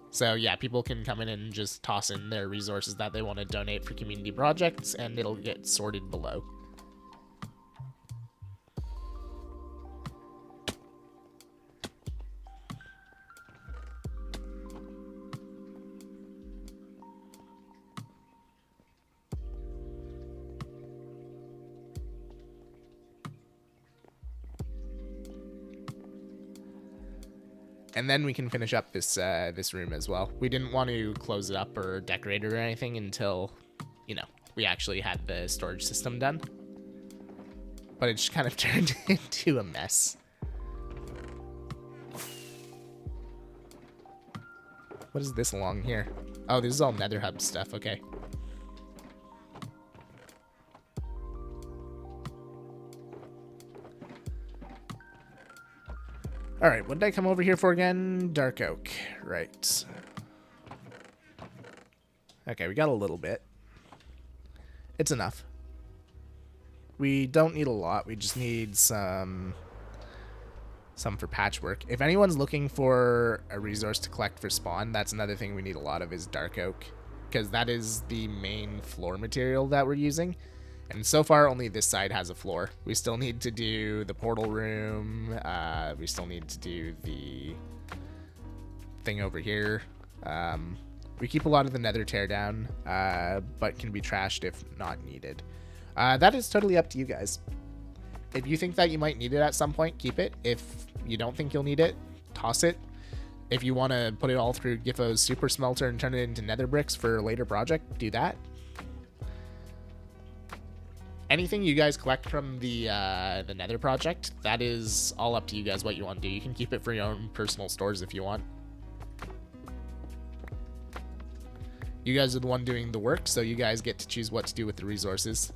So yeah, people can come in and just toss in their resources that they want to donate for community projects, and it'll get sorted below. And then we can finish up this this room as well. We didn't want to close it up or decorate it or anything until, you know, we actually had the storage system done. But it just kind of turned into a mess. What is this along here? Oh, this is all Nether Hub stuff. Okay. Alright, what did I come over here for again? Dark oak. Right. Okay, we got a little bit. It's enough. We don't need a lot. We just need some for patchwork. If anyone's looking for a resource to collect for spawn, that's another thing we need a lot of is dark oak. Because that is the main floor material that we're using. And so far, only this side has a floor. We still need to do the portal room. We still need to do the thing over here. We keep a lot of the nether teardown, but can be trashed if not needed. That is totally up to you guys. If you think that you might need it at some point, keep it. If you don't think you'll need it, toss it. If you want to put it all through Giffo's super smelter and turn it into nether bricks for a later project, do that. Anything you guys collect from the nether project, that is all up to you guys what you want to do. You can keep it for your own personal stores if you want. You guys are the one doing the work, so you guys get to choose what to do with the resources.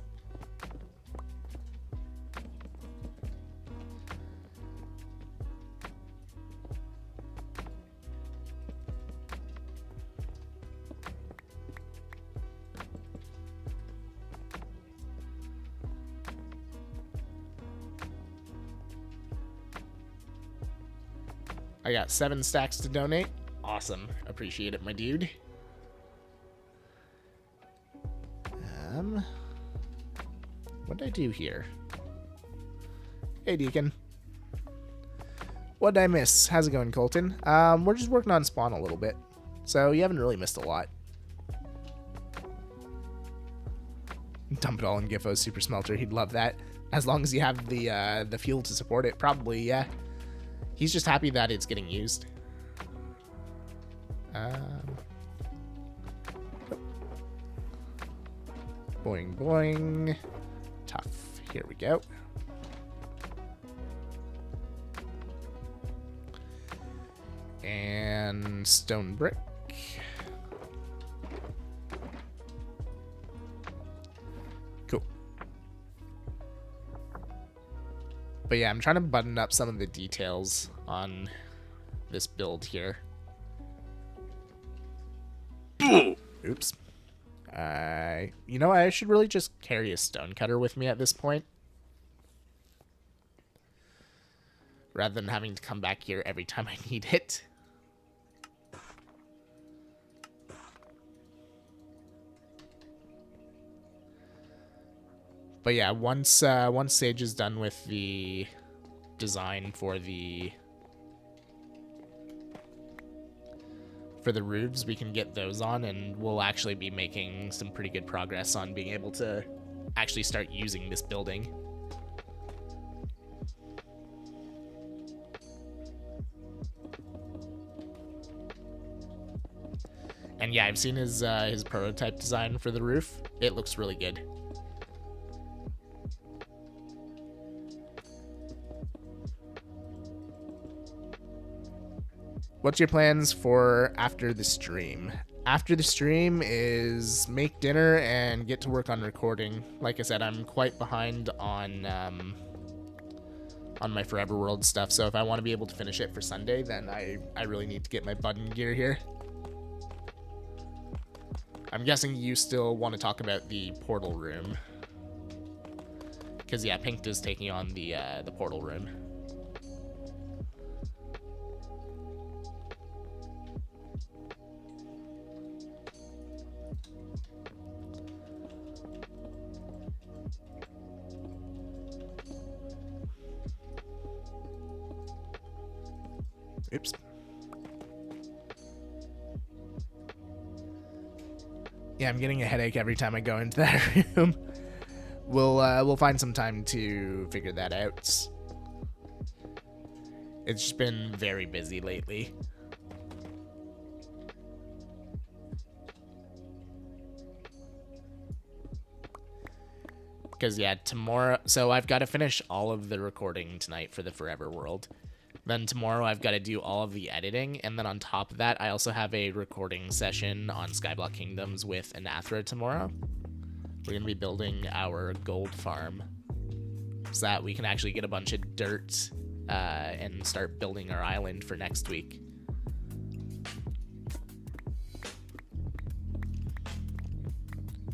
I got 7 stacks to donate. Awesome. Appreciate it, my dude. What did I do here? Hey, Deacon. What did I miss? How's it going, Colton? We're just working on spawn a little bit, so you haven't really missed a lot. Dump it all in Giffo's super smelter. He'd love that. As long as you have the fuel to support it, probably, yeah. He's just happy that it's getting used. Boing, boing. Tough. Here we go. And stone brick. Cool. But yeah, I'm trying to button up some of the details on this build here. Oops. You know, I should really just carry a stone cutter with me at this point, rather than having to come back here every time I need it. But yeah, once Sage is done with the design for the roofs, we can get those on, and we'll actually be making some pretty good progress on being able to actually start using this building. And yeah, I've seen his prototype design for the roof. It looks really good. What's your plans for after the stream? After the stream is make dinner and get to work on recording. Like I said, I'm quite behind on my Forever World stuff, so if I want to be able to finish it for Sunday, then I really need to get my button gear here. I'm guessing you still want to talk about the portal room. Because, yeah, Pink is taking on the portal room. Oops. Yeah, I'm getting a headache every time I go into that room. We'll find some time to figure that out. It's just been very busy lately. Because, yeah, tomorrow... So I've got to finish all of the recording tonight for the Forever World. Then tomorrow I've got to do all of the editing, and then on top of that, I also have a recording session on Skyblock Kingdoms with Anathra tomorrow. We're going to be building our gold farm so that we can actually get a bunch of dirt and start building our island for next week.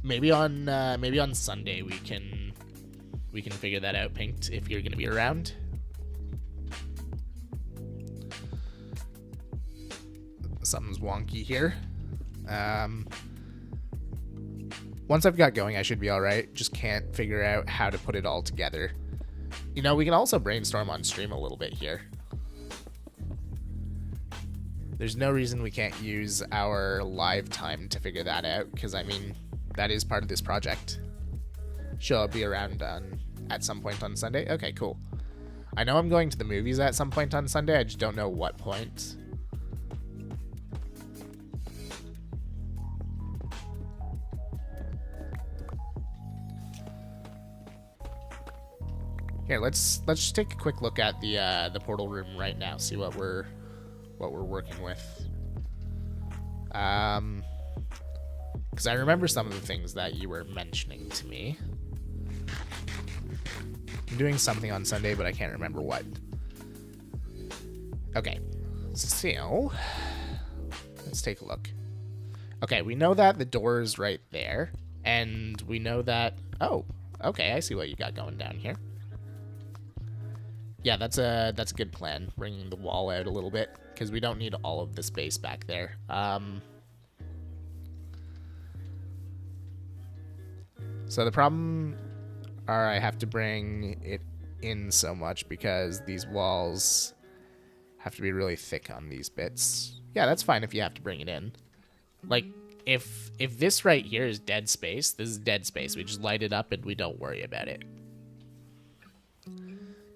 Maybe on Sunday we can figure that out, Pink, if you're going to be around. Something's wonky here. Once I've got going, I should be alright. Just can't figure out how to put it all together. You know, we can also brainstorm on stream a little bit here. There's no reason we can't use our live time to figure that out, because, I mean, that is part of this project. She'll be around at some point on Sunday? Okay, cool. I know I'm going to the movies at some point on Sunday, I just don't know what point. Here, let's just take a quick look at the portal room right now. See what we're working with. Because I remember some of the things that you were mentioning to me. I'm doing something on Sunday, but I can't remember what. Okay, so let's take a look. Okay, we know that the door is right there, and we know that. Oh, okay, I see what you got going down here. Yeah, that's a good plan, bringing the wall out a little bit, because we don't need all of the space back there. So the problem are I have to bring it in so much because these walls have to be really thick on these bits. Yeah, that's fine if you have to bring it in. Like, if this right here is dead space, this is dead space. We just light it up and we don't worry about it.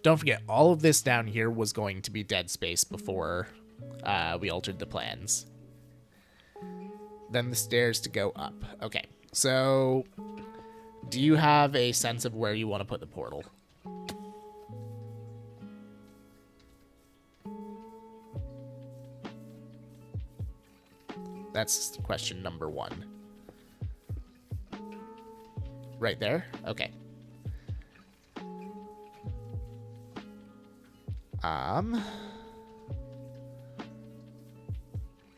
Don't forget, all of this down here was going to be dead space before we altered the plans. Then the stairs to go up. Okay, so do you have a sense of where you want to put the portal? That's question number 1. Right there? Okay.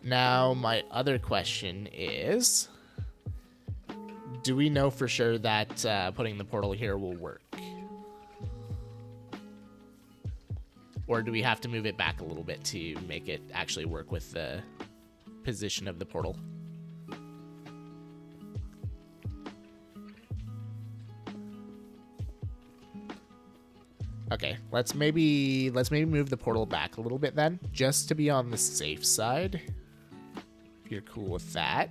Now, my other question is, do we know for sure that putting the portal here will work? Or do we have to move it back a little bit to make it actually work with the position of the portal? Okay, let's maybe move the portal back a little bit then, just to be on the safe side. If you're cool with that.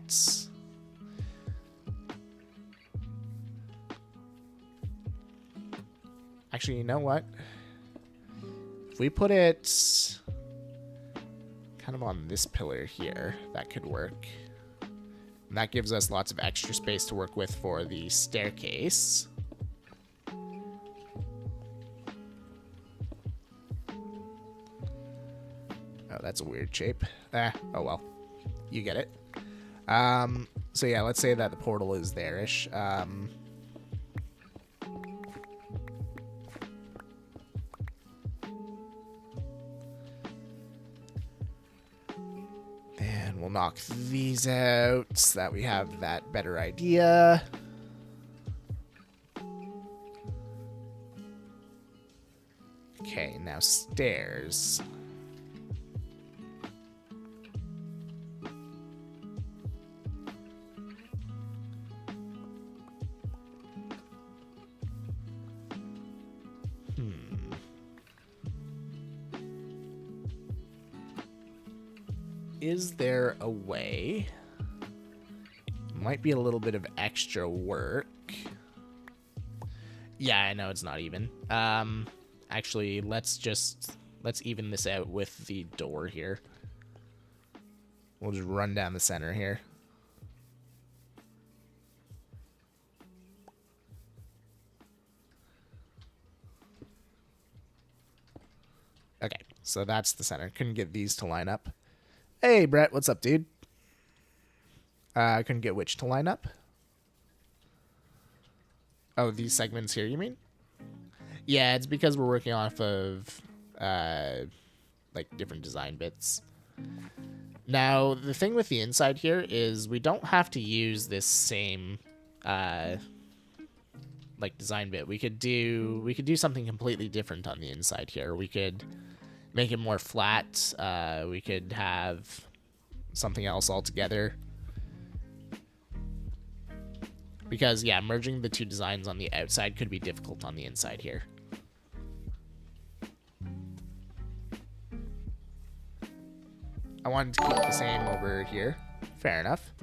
Actually, you know what? If we put it kind of on this pillar here, that could work. And that gives us lots of extra space to work with for the staircase. Oh, that's a weird shape. Oh well. You get it. So yeah, let's say that the portal is there-ish. And we'll knock these out so that we have that better idea. Okay, now stairs. Is there a way? Might be a little bit of extra work. Yeah, I know it's not even. Actually, let's even this out with the door here. We'll just run down the center here. Okay, so that's the center. Couldn't get these to line up. Hey, Brett, what's up, dude? I couldn't get which to line up? Oh, these segments here, you mean? Yeah, it's because we're working off of, like, different design bits. Now, the thing with the inside here is we don't have to use this same, like, design bit. We could do something completely different on the inside here. We could make it more flat. We could have something else altogether. Because, yeah, merging the two designs on the outside could be difficult on the inside here. I wanted to keep the same over here. Fair enough.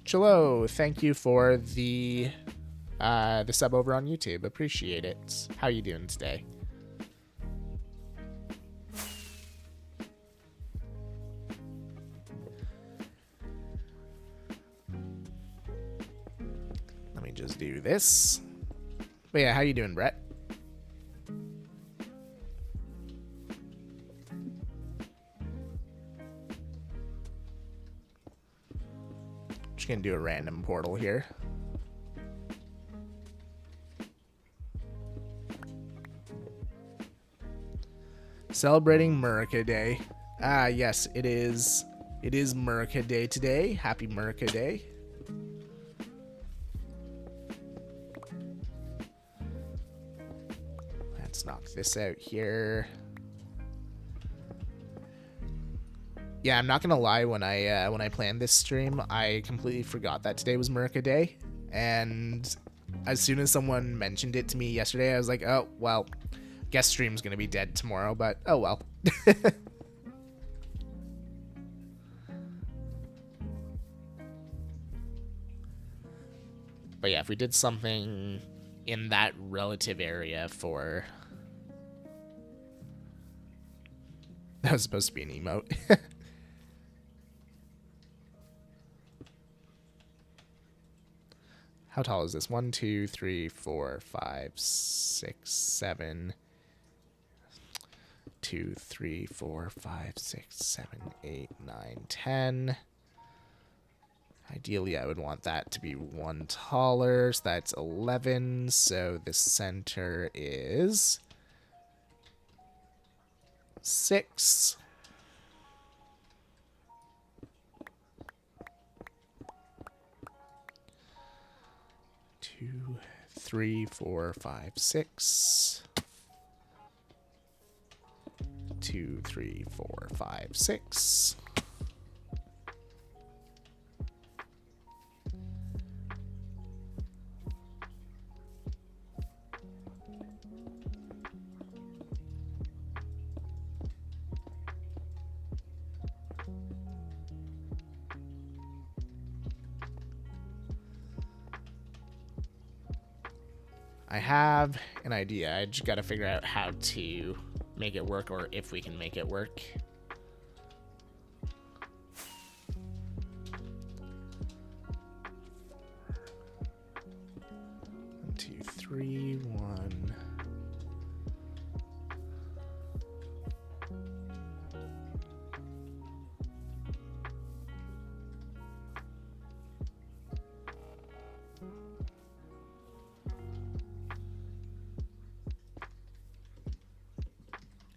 Chilo, thank you for the sub over on YouTube. Appreciate it. How you doing today? Let me just do this. But yeah, how you doing, Brett? Just gonna do a random portal here. Celebrating Murica Day. Ah, yes, it is. It is Murica Day today. Happy Murica Day. Let's knock this out here. Yeah, I'm not gonna lie. When I planned this stream, I completely forgot that today was Murica Day, and as soon as someone mentioned it to me yesterday, I was like, oh well, guess stream's gonna be dead tomorrow. But oh well. But yeah, if we did something in that relative area for... That was supposed to be an emote. How tall is this? 1, 2, 3, 4, 5, 6, 7. 2, 3, 4, 5, 6, 7, 8, 9, 10. Ideally, I would want that to be one taller, so that's 11. So the center is 6. Two, 3, 4, 5, 6. 2, 3, 4, 5, 6. I have an idea. I just got to figure out how to make it work, or if we can make it work. One, 2, 3, 1.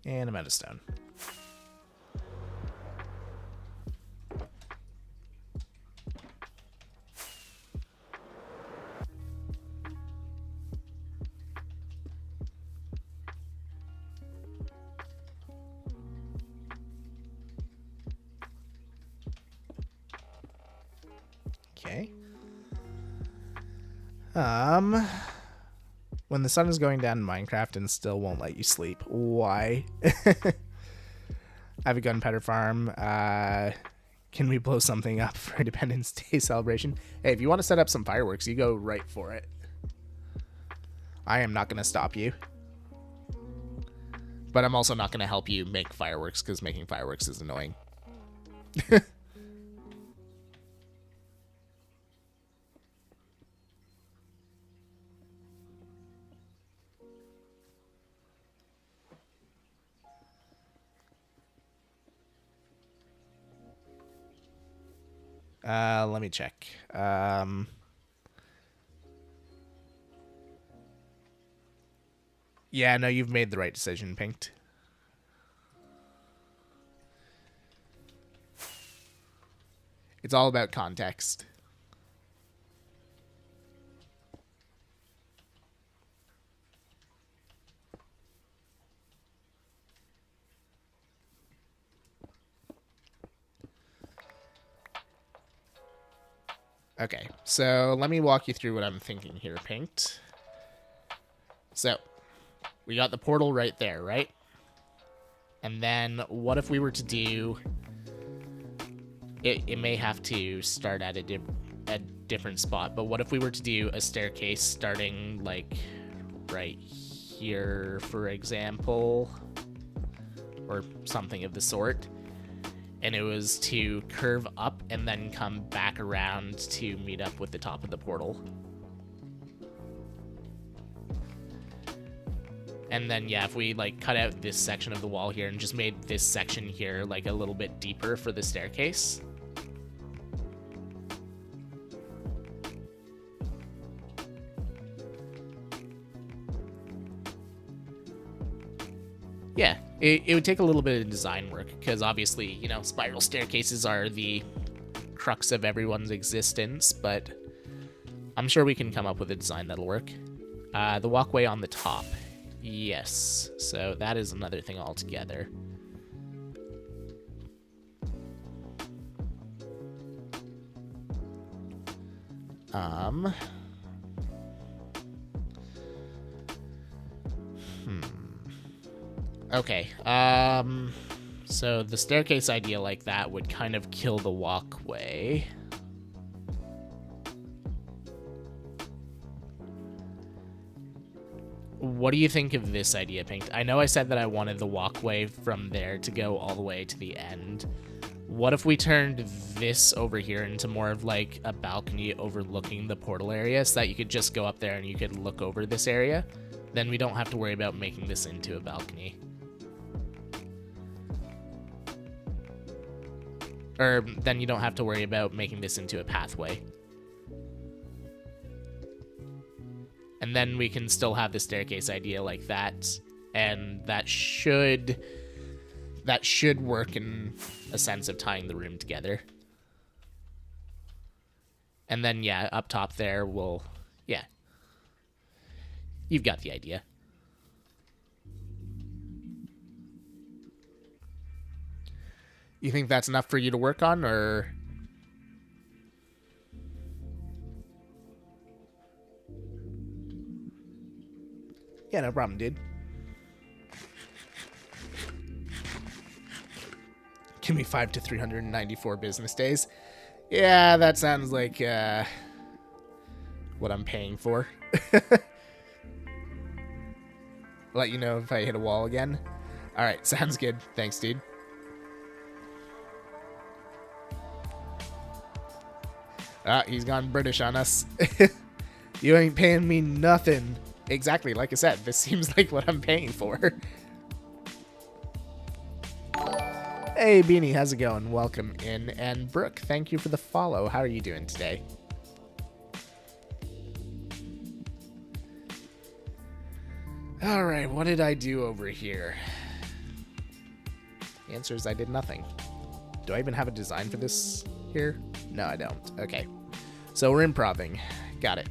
And I'm out of stone. Okay. When the sun is going down in Minecraft and still won't let you sleep. Why? I have a gunpowder farm. Can we blow something up for Independence Day celebration? Hey, if you want to set up some fireworks, you go right for it. I am not going to stop you. But I'm also not going to help you make fireworks because making fireworks is annoying. Let me check. Yeah, no, you've made the right decision, Pinked. It's all about context. Okay, so let me walk you through what I'm thinking here, Pinked. So, we got the portal right there, right? And then what if we were to do... It may have to start at a different spot, but what if we were to do a staircase starting, like, right here, for example? Or something of the sort. And it was to curve up and then come back around to meet up with the top of the portal. And then, yeah, if we, like, cut out this section of the wall here and just made this section here, like, a little bit deeper for the staircase. Yeah, it would take a little bit of design work, because obviously, you know, spiral staircases are the crux of everyone's existence, but I'm sure we can come up with a design that'll work. The walkway on the top. Yes, so that is another thing altogether. Okay, so the staircase idea like that would kind of kill the walkway. What do you think of this idea, Pink? I know I said that I wanted the walkway from there to go all the way to the end. What if we turned this over here into more of like a balcony overlooking the portal area so that you could just go up there and you could look over this area? Then we don't have to worry about making this into a balcony. Or then you don't have to worry about making this into a pathway. And then we can still have the staircase idea like that, and that should work in a sense of tying the room together. And then, yeah, up top there we'll, yeah. You've got the idea. You think that's enough for you to work on, or... Yeah, no problem, dude. Give me 5 to 394 business days. Yeah, that sounds like what I'm paying for. Let you know if I hit a wall again. Alright, sounds good. Thanks, dude. Ah, he's gone British on us. You ain't paying me nothing. Exactly, like I said, this seems like what I'm paying for. Hey, Beanie, how's it going? Welcome in. And Brooke, thank you for the follow. How are you doing today? Alright, what did I do over here? The answer is I did nothing. Do I even have a design for this here? No, I don't. Okay. So we're improving. Got it.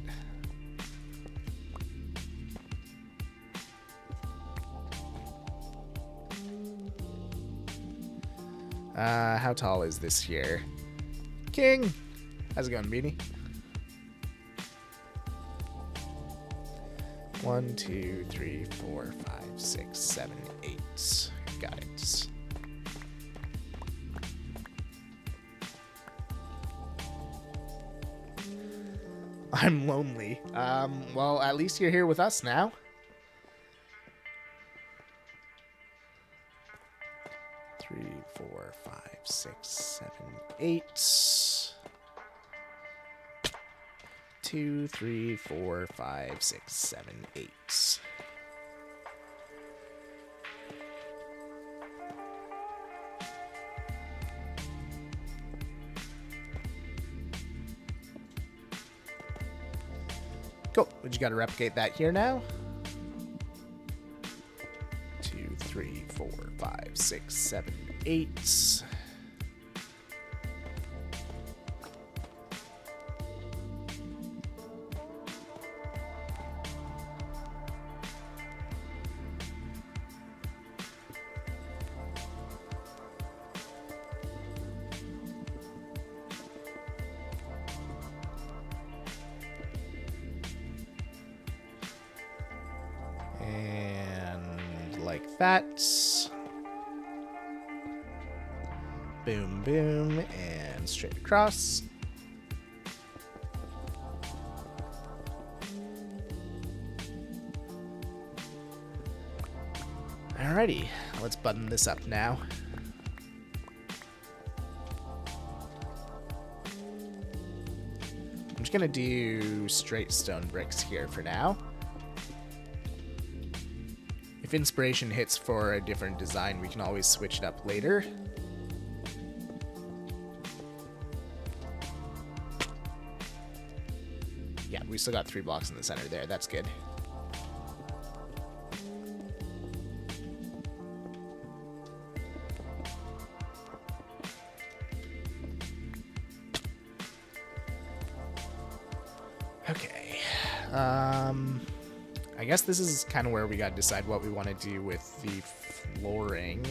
How tall is this here? King! How's it going, Beanie? 1, 2, 3, 4, 5, 6, 7, 8. Got it. I'm lonely. Well, at least you're here with us now. Three, 4, 5, 6, 7, 8. 2, 3, 4, 5, 6, 7, 8. Cool. We just got to replicate that here now. 2, 3, 4, 5, 6, 7, 8. Like that. Boom, boom, and straight across. Alrighty, let's button this up now. I'm just gonna do straight stone bricks here for now. If inspiration hits for a different design, we can always switch it up later. Yeah, we still got 3 blocks in the center there. That's good. Okay. I guess this is kind of where we got to decide what we want to do with the flooring,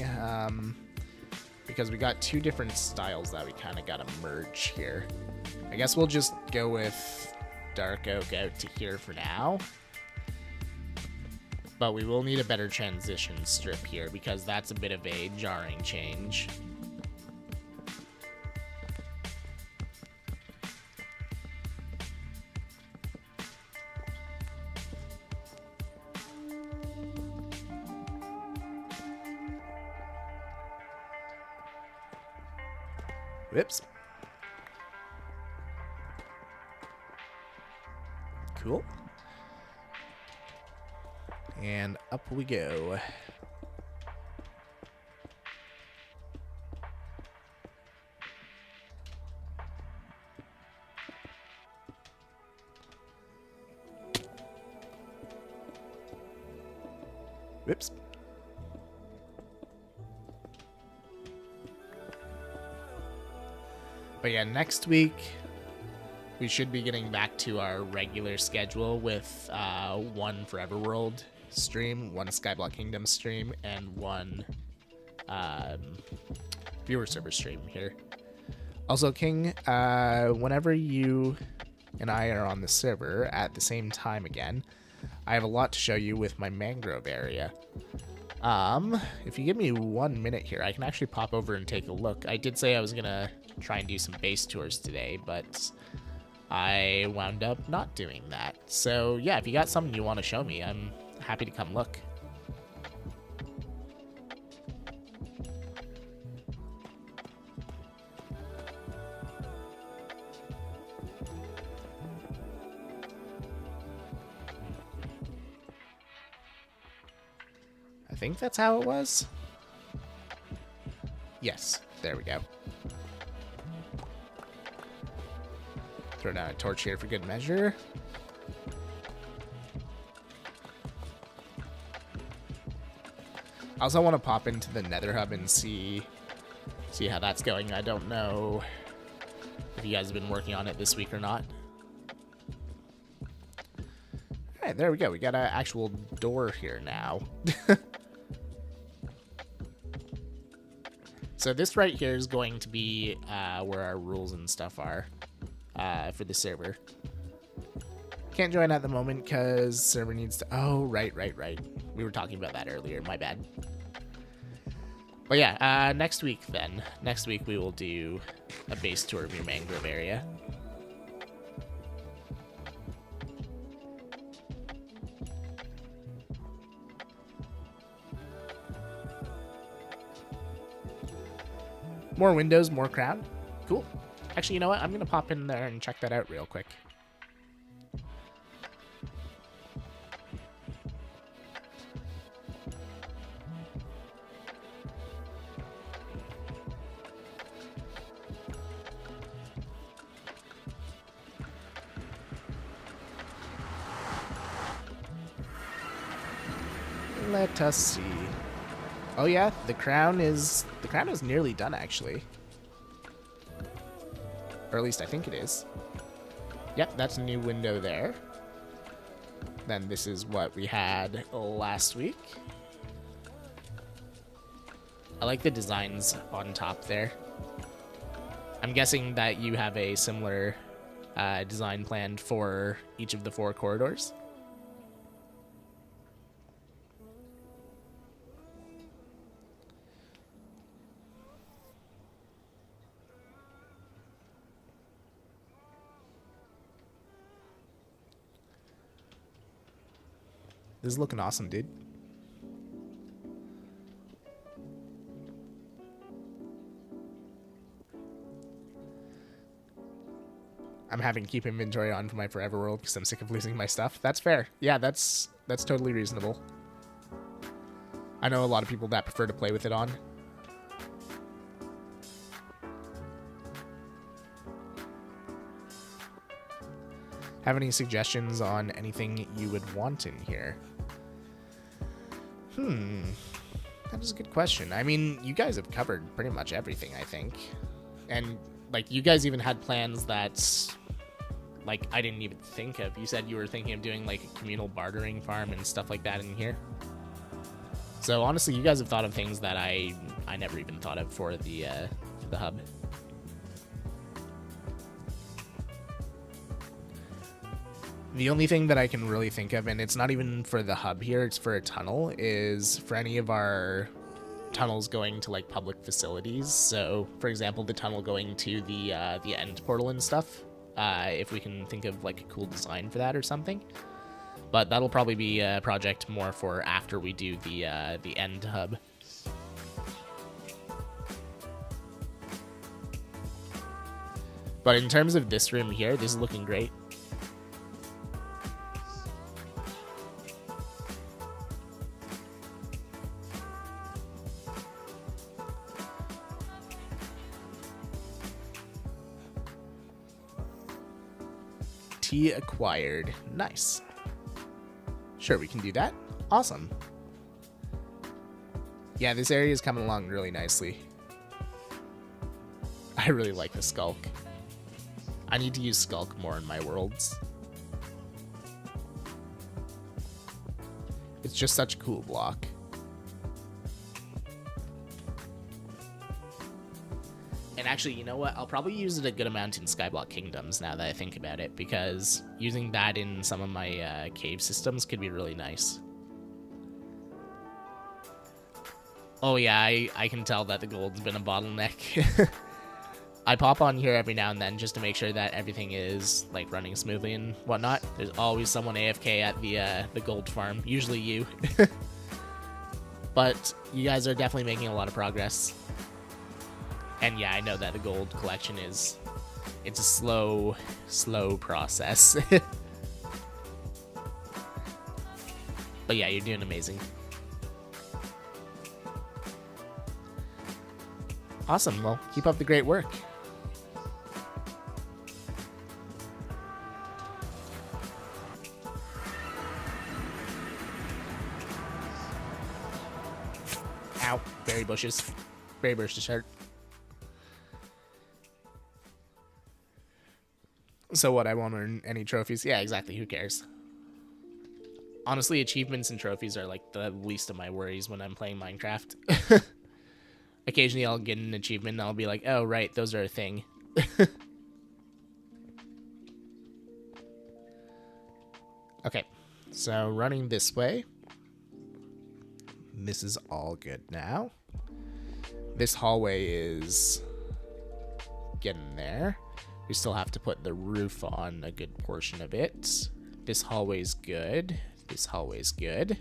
because we got 2 different styles that we kind of got to merge here. I guess we'll just go with dark oak out to here for now, but we will need a better transition strip here because that's a bit of a jarring change. Whoops. Cool. And up we go. Whoops. But yeah, next week we should be getting back to our regular schedule with 1 Forever World stream, 1 Skyblock Kingdom stream, and 1 viewer server stream here. Also, King, whenever you and I are on the server at the same time again, I have a lot to show you with my mangrove area. If you give me 1 minute here, I can actually pop over and take a look. I did say I was gonna try and do some base tours today, but I wound up not doing that. So yeah, if you got something you want to show me, I'm happy to come look. I think that's how it was. Yes, there we go. Throw down a torch here for good measure. I also want to pop into the Nether Hub and see how that's going. I don't know if you guys have been working on it this week or not. All right, there we go. We got an actual door here now. So this right here is going to be where our rules and stuff are for the server. Can't join at the moment because server needs to... Oh, right. We were talking about that earlier. My bad. But yeah, next week then. Next week we will do a base tour of your mangrove area. More windows, more crowd. Cool. Actually, you know what? I'm going to pop in there and check that out real quick. Let us see. Oh yeah, the crown is nearly done actually. Or at least I think it is. Yep, that's a new window there. Then this is what we had last week. I like the designs on top there. I'm guessing that you have a similar design planned for each of the 4 corridors. This is looking awesome, dude. I'm having to keep inventory on for my forever world because I'm sick of losing my stuff. That's fair. Yeah, that's totally reasonable. I know a lot of people that prefer to play with it on. Have any suggestions on anything you would want in here? That is a good question. I mean, you guys have covered pretty much everything, I think. And, like, you guys even had plans that, like, I didn't even think of. You said you were thinking of doing, like, a communal bartering farm and stuff like that in here. So, honestly, you guys have thought of things that I never even thought of for the hub. The only thing that I can really think of, and it's not even for the hub here, it's for a tunnel, is for any of our tunnels going to, like, public facilities. So, for example, the tunnel going to the end portal and stuff, if we can think of, like, a cool design for that or something. But that'll probably be a project more for after we do the end hub. But in terms of this room here, this is looking great. Tea acquired. Nice. Sure, we can do that. Awesome. Yeah, this area is coming along really nicely. I really like the skulk. I need to use skulk more in my worlds. It's just such a cool block. And actually, you know what? I'll probably use it a good amount in Skyblock Kingdoms now that I think about it, because using that in some of my cave systems could be really nice. Oh yeah, I can tell that the gold's been a bottleneck. I pop on here every now and then just to make sure that everything is, like, running smoothly and whatnot. There's always someone AFK at the gold farm, usually you. But you guys are definitely making a lot of progress. And yeah, I know that the gold collection it's a slow process. But yeah, you're doing amazing. Awesome, well, keep up the great work. Ow. Berry bushes. Berry bushes hurt. So what, I won't earn any trophies? Yeah, exactly. Who cares? Honestly, achievements and trophies are like the least of my worries when I'm playing Minecraft. Occasionally I'll get an achievement and I'll be like, oh, right, those are a thing. Okay, so running this way. This is all good now. This hallway is getting there. We still have to put the roof on a good portion of it. This hallway's good. This hallway's good.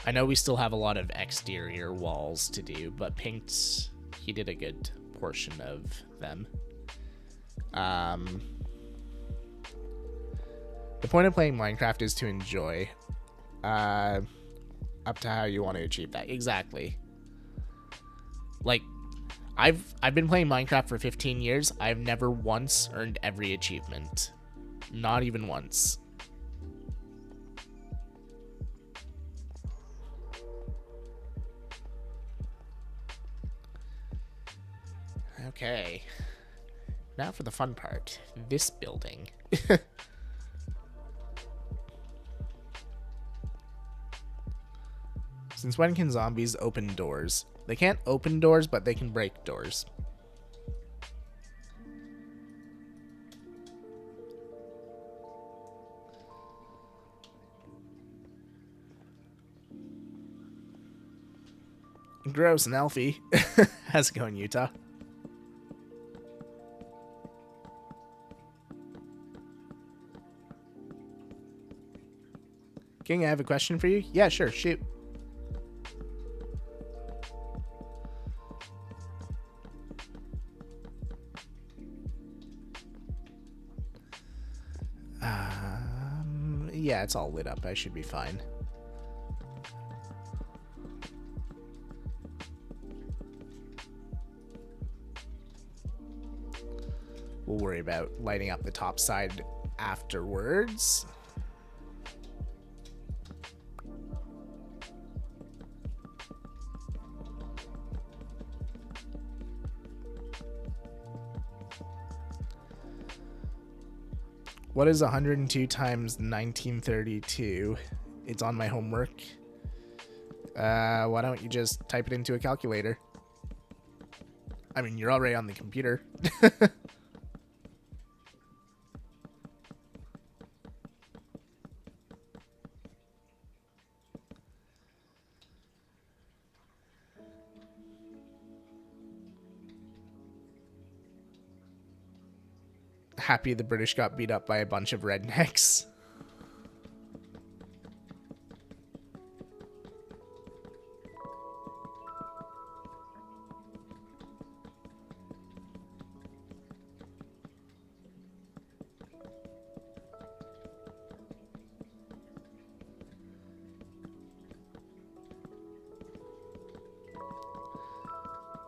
I know we still have a lot of exterior walls to do, but Pinked, he did a good portion of them. The point of playing Minecraft is to enjoy. Up to how you want to achieve that. Exactly. Like, I've been playing Minecraft for 15 years. I've never once earned every achievement. Not even once. Okay. Now for the fun part. This building. Since when can zombies open doors? They can't open doors, but they can break doors. Gross, and Elfie. How's it going, Utah? King, I have a question for you. Yeah, sure, shoot. Yeah, it's all lit up. I should be fine. We'll worry about lighting up the top side afterwards. What is 102 times 1932? It's on my homework. Why don't you just type it into a calculator? I mean, you're already on the computer. Happy the British got beat up by a bunch of rednecks.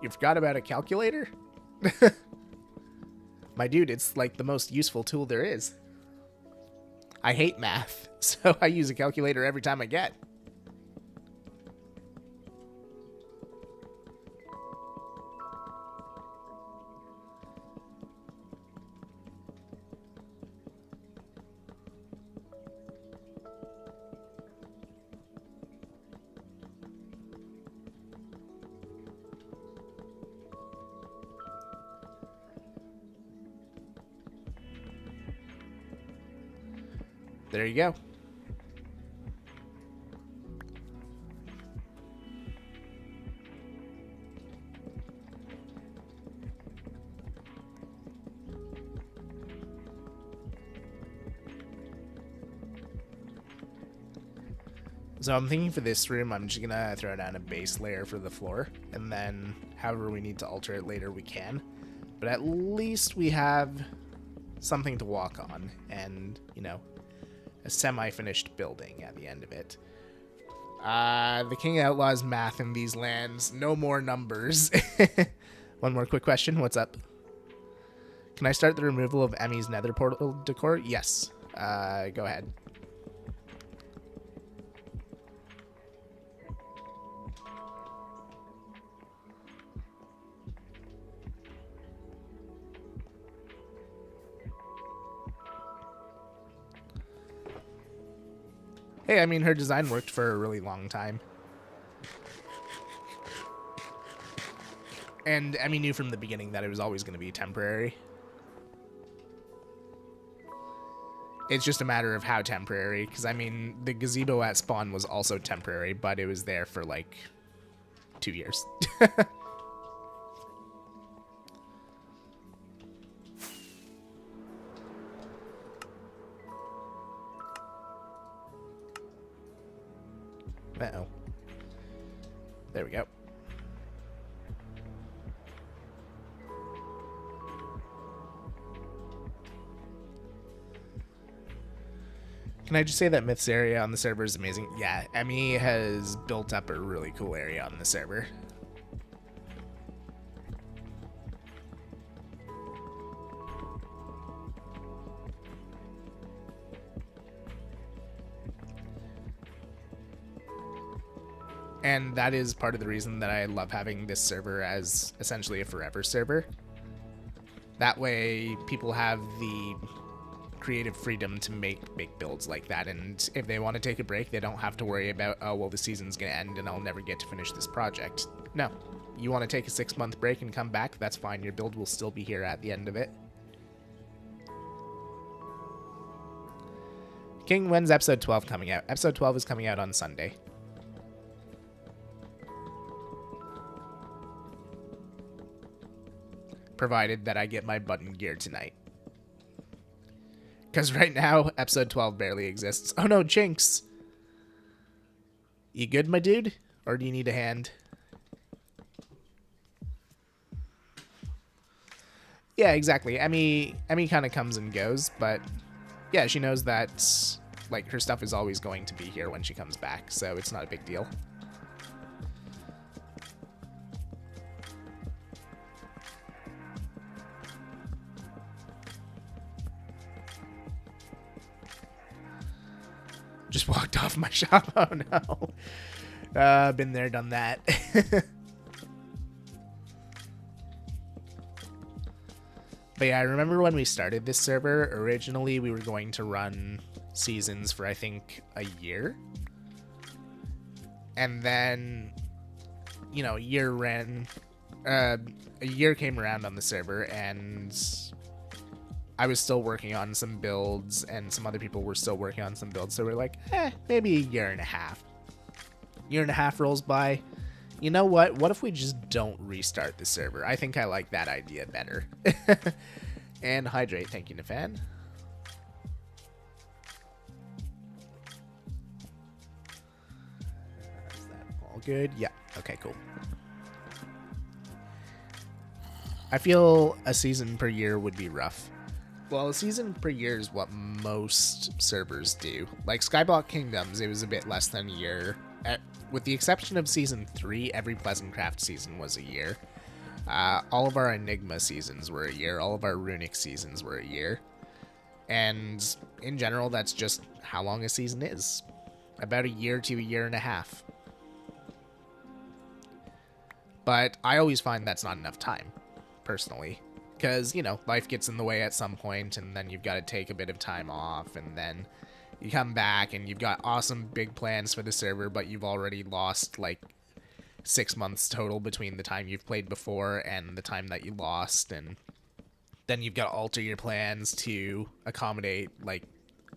You forgot about a calculator? My dude, it's like the most useful tool there is. I hate math, so I use a calculator every time I get. There you go. So I'm thinking for this room, I'm just gonna throw down a base layer for the floor, and then however we need to alter it later, we can. But at least we have something to walk on, and, you know, a semi-finished building at the end of it. The king outlaws math in these lands. No more numbers. One more quick question. What's up? Can I start the removal of Emmy's nether portal decor? Yes. Go ahead. Hey, I mean, her design worked for a really long time. And Emmy knew from the beginning that it was always going to be temporary. It's just a matter of how temporary, because, I mean, the gazebo at spawn was also temporary, but it was there for, like, 2 years. Uh-oh. There we go. Can I just say that Myth's area on the server is amazing? Yeah, Emmy has built up a really cool area on the server. And that is part of the reason that I love having this server as essentially a forever server. That way people have the creative freedom to make big builds like that, and if they want to take a break, they don't have to worry about, oh, well, the season's gonna end and I'll never get to finish this project. No. You want to take a 6-month break and come back, that's fine. Your build will still be here at the end of it. King, when's episode 12 coming out? Episode 12 is coming out on Sunday. Provided that I get my button gear tonight. Because right now, episode 12 barely exists. Oh no, Jinx! You good, my dude? Or do you need a hand? Yeah, exactly. Emmy kind of comes and goes, but yeah, she knows that, like, her stuff is always going to be here when she comes back, so it's not a big deal. Just walked off my shop. Oh no. Been there, done that. But yeah, I remember when we started this server, originally we were going to run seasons for, I think, a year. And then, you know, a year came around on the server, and I was still working on some builds, and some other people were still working on some builds, so we're like, maybe a year and a half. Year and a half rolls by. You know what? What if we just don't restart the server? I think I like that idea better. And hydrate. Thank you, Nafan. Is that all good? Yeah. Okay, cool. I feel a season per year would be rough. Well, a season per year is what most servers do. Like Skyblock Kingdoms, it was a bit less than a year. With the exception of Season 3, every Pleasant Craft season was a year. All of our Enigma seasons were a year. All of our Runic seasons were a year. And in general, that's just how long a season is. About a year to a year and a half. But I always find that's not enough time, personally. Because, you know, life gets in the way at some point, and then you've got to take a bit of time off, and then you come back, and you've got awesome big plans for the server, but you've already lost, like, 6 months total between the time you've played before and the time that you lost, and then you've got to alter your plans to accommodate, like,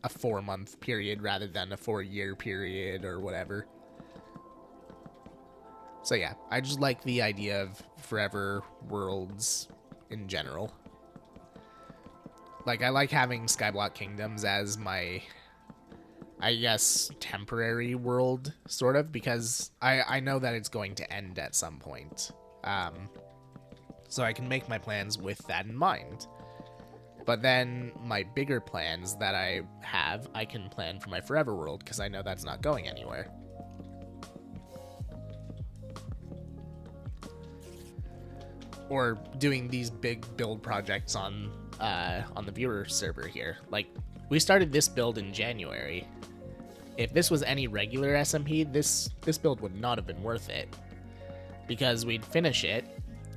a 4-month period rather than a 4-year period or whatever. So yeah, I just like the idea of forever worlds in general. Like, I like having Skyblock Kingdoms as my, I guess, temporary world, sort of, because I know that it's going to end at some point. So I can make my plans with that in mind. But then my bigger plans that I have, I can plan for my forever world, because I know that's not going anywhere. Or doing these big build projects on the viewer server here. Like, we started this build in January. If this was any regular SMP, this build would not have been worth it. because we'd finish it,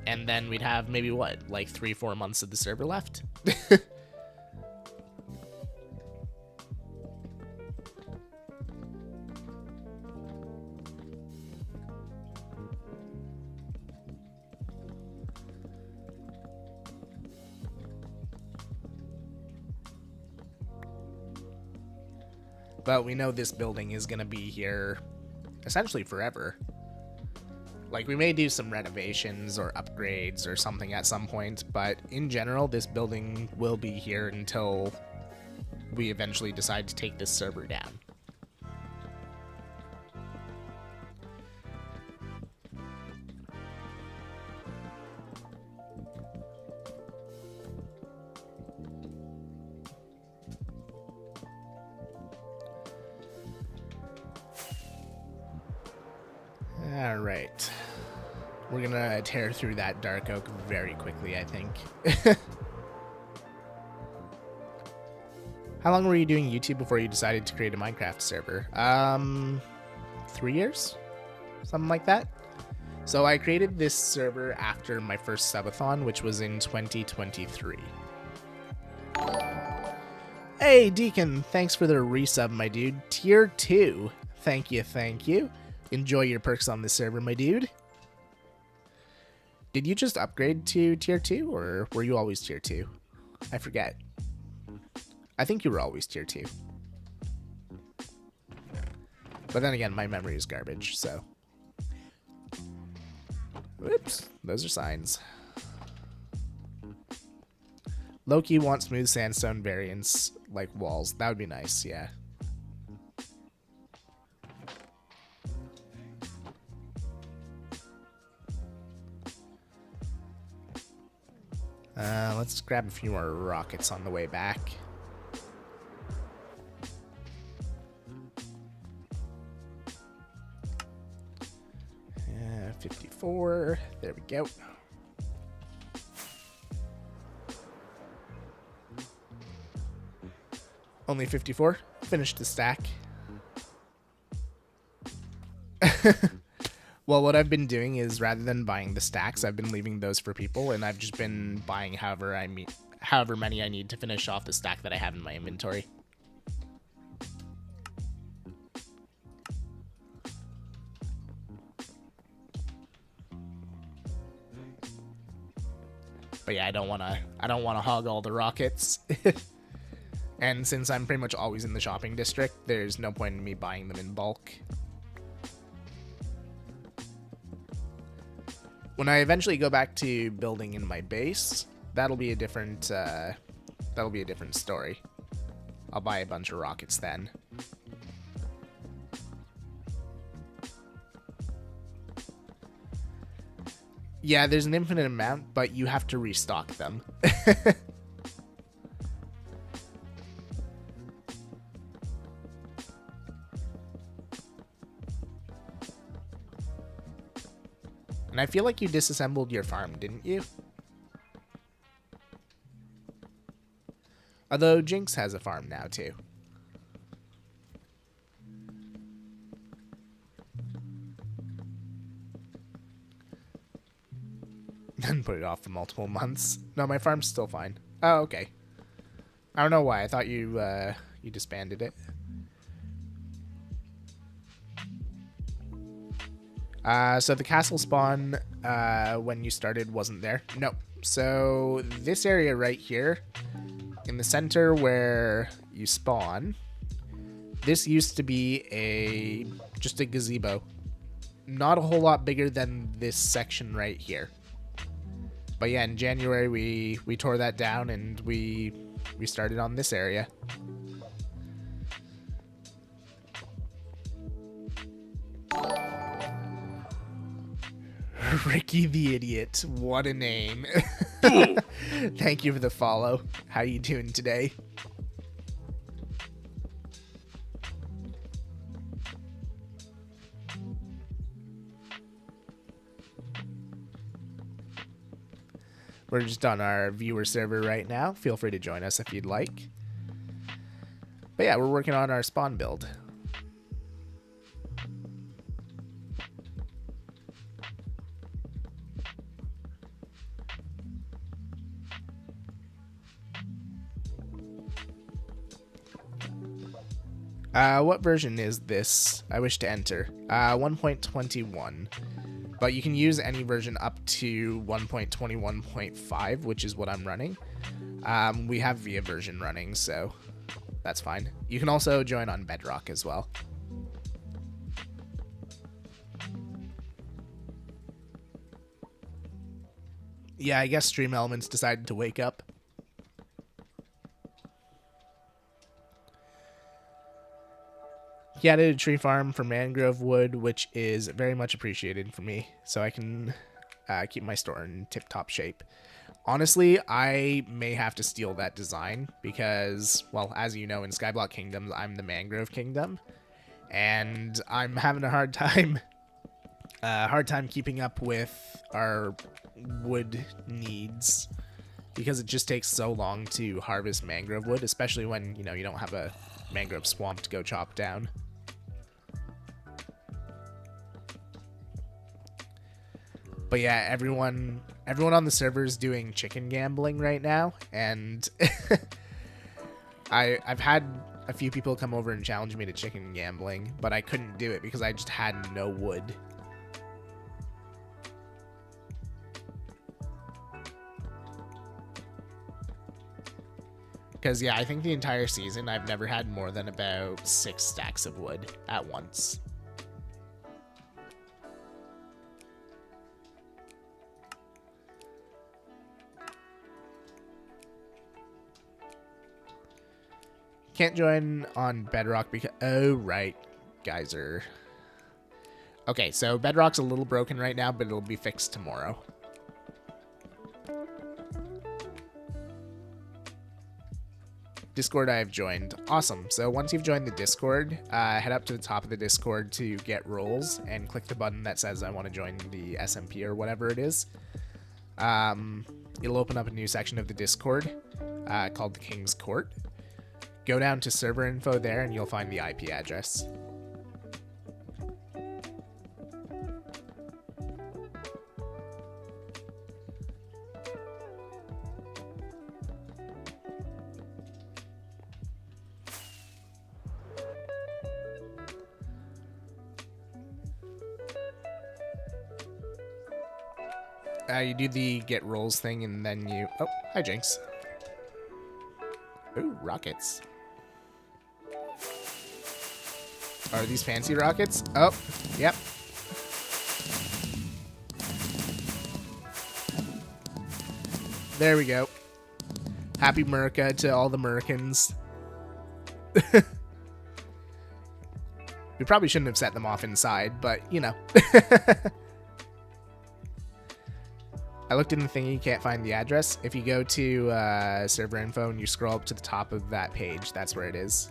and then we'd have maybe what, like 3-4 months of the server left. But we know this building is going to be here essentially forever. Like, we may do some renovations or upgrades or something at some point, but in general, this building will be here until we eventually decide to take this server down. Alright. We're gonna tear through that dark oak very quickly, I think. How long were you doing YouTube before you decided to create a Minecraft server? 3 years? Something like that? So I created this server after my first subathon, which was in 2023. Hey, Deacon, thanks for the resub, my dude. Tier 2. Thank you, thank you. Enjoy your perks on this server, my dude. Did you just upgrade to tier 2, or were you always tier 2? I forget. I think you were always tier 2. But then again, my memory is garbage, so. Whoops, those are signs. Loki wants smooth sandstone variants like walls. That would be nice, yeah. Let's grab a few more rockets on the way back. 54. There we go. Only 54. Finished the stack. Well, what I've been doing is, rather than buying the stacks, I've been leaving those for people, and I've just been buying however many I need to finish off the stack that I have in my inventory. But yeah, I don't wanna hog all the rockets. And since I'm pretty much always in the shopping district, there's no point in me buying them in bulk. When I eventually go back to building in my base, that'll be a different story. I'll buy a bunch of rockets then. Yeah, there's an infinite amount, but you have to restock them. And I feel like you disassembled your farm, didn't you? Although Jinx has a farm now, too. And put it off for multiple months. No, my farm's still fine. Oh, okay. I don't know why. I thought you disbanded it. So the castle spawn when you started wasn't there. No. So this area right here, in the center where you spawn, this used to be just a gazebo. Not a whole lot bigger than this section right here. But yeah, in January we tore that down and we started on this area. Ricky the Idiot. What a name. Thank you for the follow. How you doing today? We're just on our viewer server right now. Feel free to join us if you'd like. But yeah, we're working on our spawn build. What version is this? I wish to enter. 1.21. But you can use any version up to 1.21.5, which is what I'm running. We have VIA version running, so that's fine. You can also join on Bedrock as well. Yeah, I guess Stream Elements decided to wake up. He added a tree farm for mangrove wood, which is very much appreciated for me, so I can keep my store in tip-top shape. Honestly, I may have to steal that design because, well, as you know, in Skyblock Kingdoms, I'm the Mangrove Kingdom, and I'm having a hard time keeping up with our wood needs because it just takes so long to harvest mangrove wood, especially when, you know, you don't have a mangrove swamp to go chop down. But yeah, everyone on the server is doing chicken gambling right now, and I've had a few people come over and challenge me to chicken gambling, but I couldn't do it because I just had no wood. Because, yeah, I think the entire season I've never had more than about 6 stacks of wood at once. Can't join on Bedrock because... Oh, right. Geyser. Okay, so Bedrock's a little broken right now, but it'll be fixed tomorrow. Discord I have joined. Awesome. So once you've joined the Discord, head up to the top of the Discord to get roles and click the button that says I want to join the SMP or whatever it is. It'll open up a new section of the Discord called the King's Court. Go down to server info there and you'll find the IP address. You do the get rolls thing and then you... Oh, hi Jinx. Ooh, rockets. Are these fancy rockets? Oh, yep. There we go. Happy Merca to all the Merkins. We probably shouldn't have set them off inside, but, you know. I looked in the thingy, can't find the address. If you go to server info and you scroll up to the top of that page, that's where it is.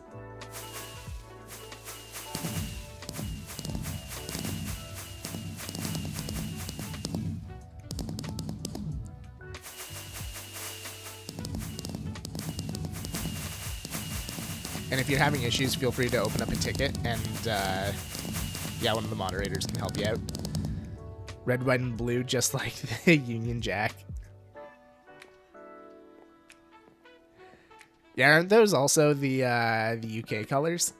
And if you're having issues, feel free to open up a ticket and, yeah, one of the moderators can help you out. Red, white, and blue, just like the Union Jack. Yeah, aren't those also the UK colors?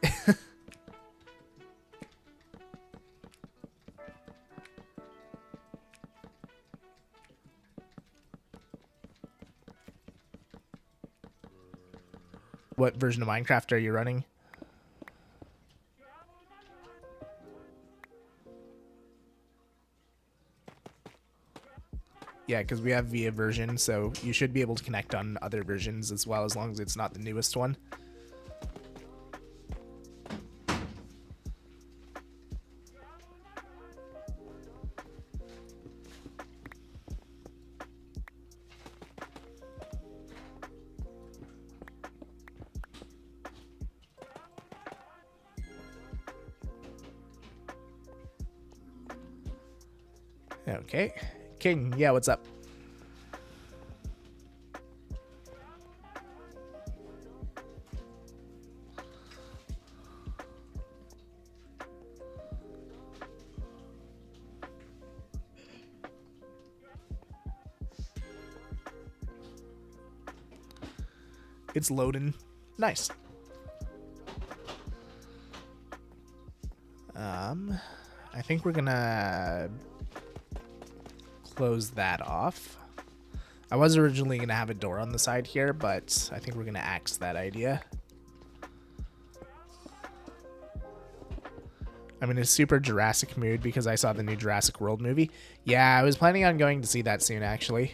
What version of Minecraft are you running? Yeah, because we have VIA version, so you should be able to connect on other versions as well, as long as it's not the newest one. Okay. King, yeah, what's up? It's loading. Nice. I think we're gonna close that off. I was originally gonna have a door on the side here, but I think we're gonna axe that idea. I'm in a super Jurassic mood because I saw the new Jurassic World movie. Yeah, I was planning on going to see that soon, actually.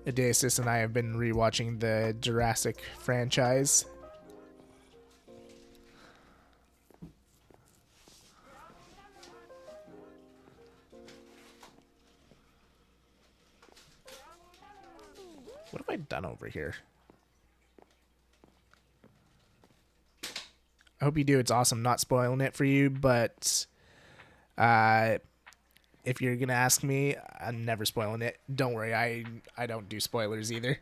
Adasis and I have been rewatching the Jurassic franchise. What have I done over here? I hope you do. It's awesome. Not spoiling it for you, but if you're gonna ask me, I'm never spoiling it. Don't worry, I don't do spoilers either.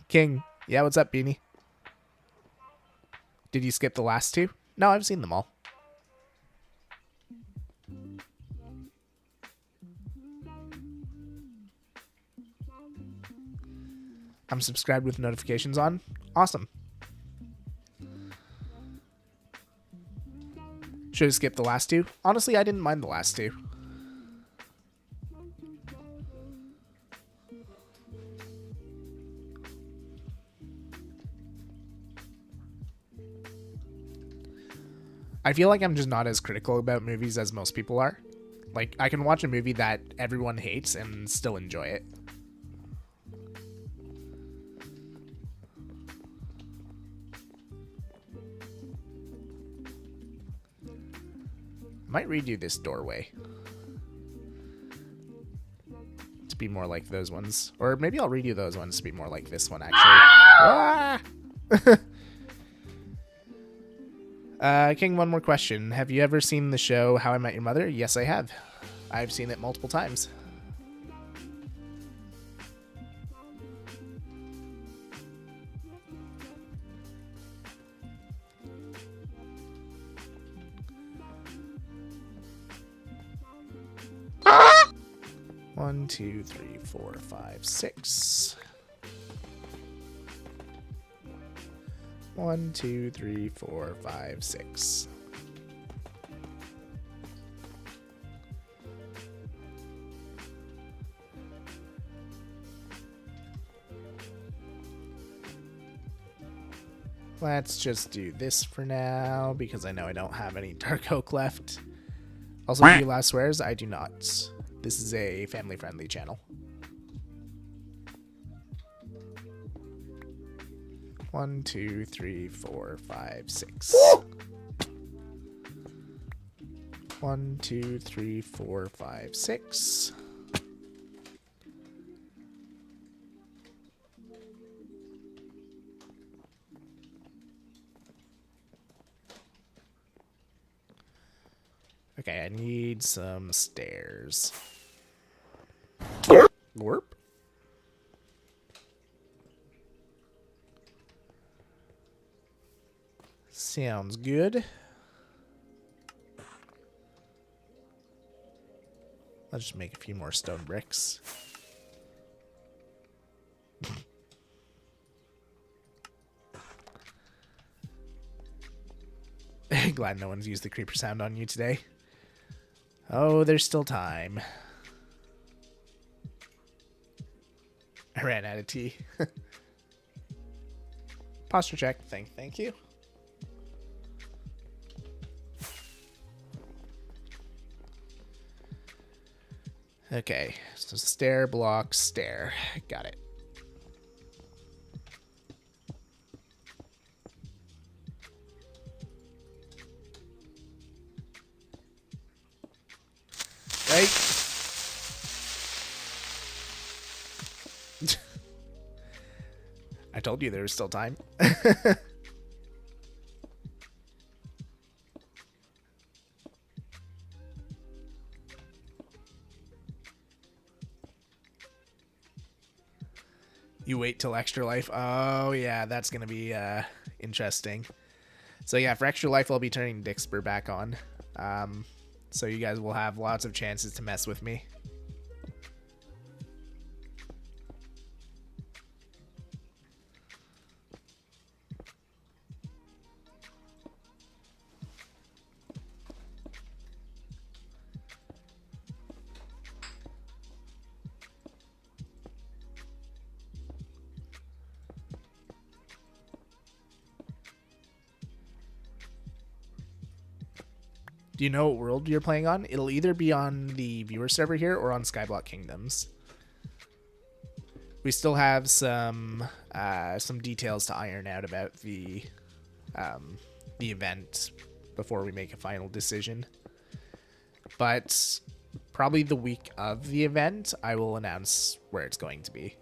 King, yeah, what's up, Beanie? Did you skip the last two? No, I've seen them all. I'm subscribed with notifications on. Awesome. Should have skipped the last two. Honestly, I didn't mind the last two. I feel like I'm just not as critical about movies as most people are. Like, I can watch a movie that everyone hates and still enjoy it. I might redo this doorway to be more like those ones. Or maybe I'll redo those ones to be more like this one, actually. King, one more question. Have you ever seen the show How I Met Your Mother? Yes, I have. I've seen it multiple times. One, two, three, four, five, six. 1, 2, 3, 4, 5, 6. Let's just do this for now because I know I don't have any dark oak left. Also, do you allow swears? I do not. This is a family-friendly channel. 1, 2, 3, 4, 5, 6. 1, 2, 3, 4, 5, 6. Okay, I need some stairs. Warp. Sounds good. I'll just make a few more stone bricks. Glad no one's used the creeper sound on you today. Oh, there's still time. I ran out of tea. Posture check. Thank you. Okay, so stair, block, stair. Got it. Right. I told you there was still time. You wait till Extra Life. Oh, yeah, that's going to be interesting. So, yeah, for Extra Life, I'll be turning Dixper back on. So you guys will have lots of chances to mess with me. Do you know what world you're playing on? It'll either be on the viewer server here or on Skyblock Kingdoms. We still have some details to iron out about the event before we make a final decision. But probably the week of the event, I will announce where it's going to be.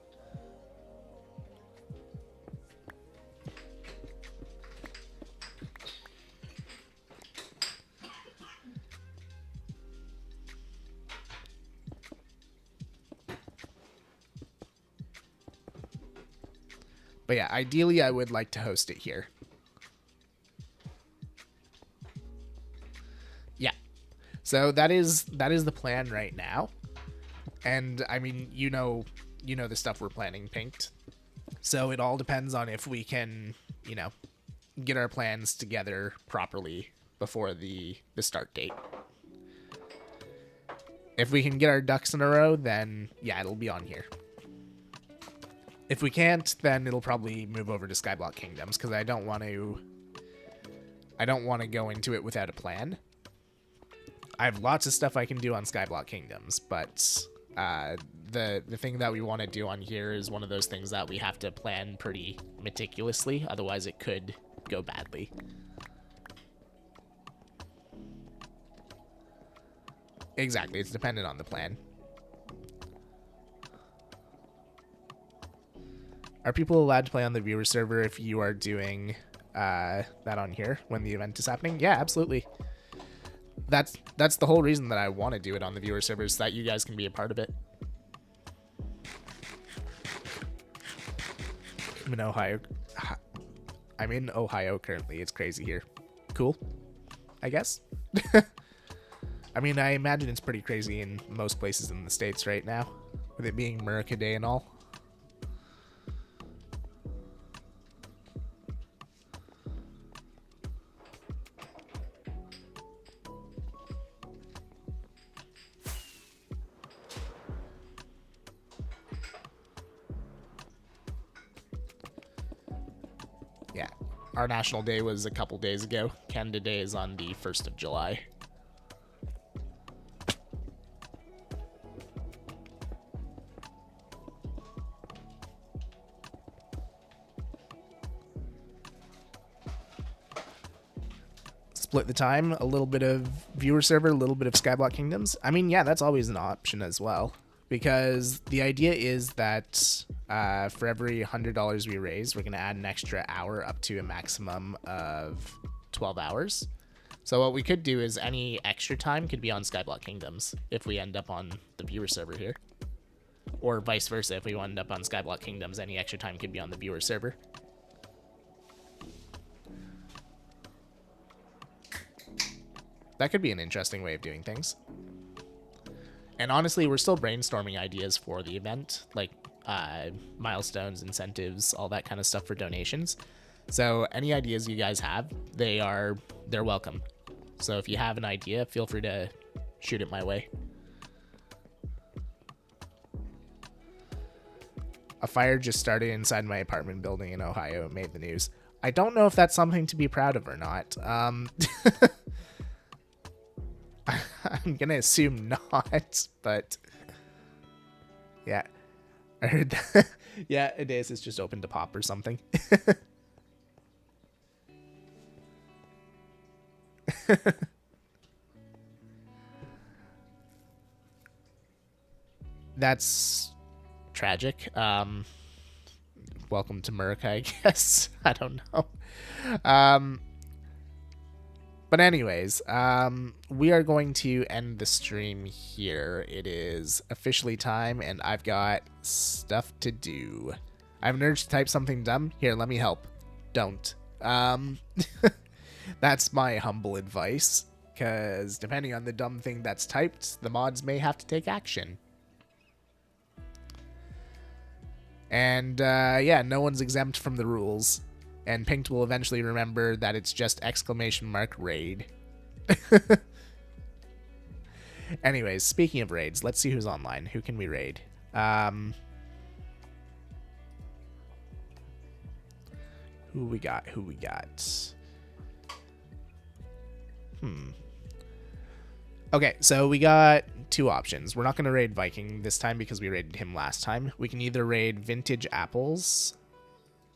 But yeah, ideally I would like to host it here. Yeah. So that is the plan right now. And I mean, you know the stuff we're planning, Pinked. So it all depends on if we can, get our plans together properly before the start date. If we can get our ducks in a row, then yeah, it'll be on here. If we can't, then it'll probably move over to Skyblock Kingdoms, because I don't want to go into it without a plan. I have lots of stuff I can do on Skyblock Kingdoms, but the thing that we want to do on here is one of those things that we have to plan pretty meticulously, otherwise it could go badly. Exactly, it's dependent on the plan. Are people allowed to play on the viewer server if you are doing that on here when the event is happening? Yeah, absolutely. That's the whole reason that I want to do it on the viewer server, so that you guys can be a part of it. I'm in Ohio. I'm in Ohio currently. It's crazy here. Cool, I guess. I mean, I imagine it's pretty crazy in most places in the States right now, with it being America Day and all. Yeah, our National Day was a couple days ago. Canada Day is on the 1st of July. Split the time, a little bit of viewer server, a little bit of Skyblock Kingdoms. I mean, yeah, that's always an option as well, because the idea is that for every $100 we raise, we're going to add an extra hour up to a maximum of 12 hours. So what we could do is any extra time could be on Skyblock Kingdoms if we end up on the viewer server here. Or vice versa, if we end up on Skyblock Kingdoms, any extra time could be on the viewer server. That could be an interesting way of doing things. And honestly, we're still brainstorming ideas for the event, like milestones, incentives, all that kind of stuff for donations. So any ideas you guys have, they're welcome. So if you have an idea, feel free to shoot it my way. A fire just started inside my apartment building in Ohio. It made the news. I don't know if that's something to be proud of or not. I'm gonna assume not, but yeah, I heard that. Yeah, it is. It's just open to pop or something. That's tragic. Welcome to America, I guess. I don't know. But anyways, we are going to end the stream here. It is officially time, and I've got stuff to do. I have an urge to type something dumb. Here, let me help. Don't. That's my humble advice, because depending on the dumb thing that's typed, the mods may have to take action. And yeah, no one's exempt from the rules. And Pinked will eventually remember that it's just !raid. Anyways, speaking of raids, let's see who's online. Who can we raid? Who we got? Okay, so we got two options. We're not going to raid Viking this time because we raided him last time. We can either raid Vintage Apples,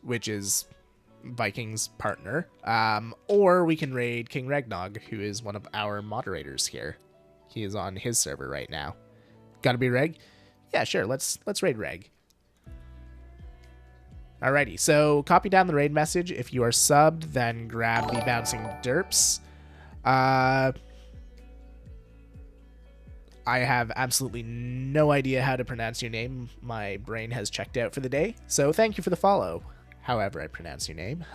which is Viking's partner, or we can raid King Regnog, who is one of our moderators here. He is on his server right now. Gotta be Reg? Yeah, sure. Let's raid Reg. Alrighty, so copy down the raid message. If you are subbed, then grab the bouncing derps. I have absolutely no idea how to pronounce your name. My brain has checked out for the day. So thank you for the follow, however I pronounce your name.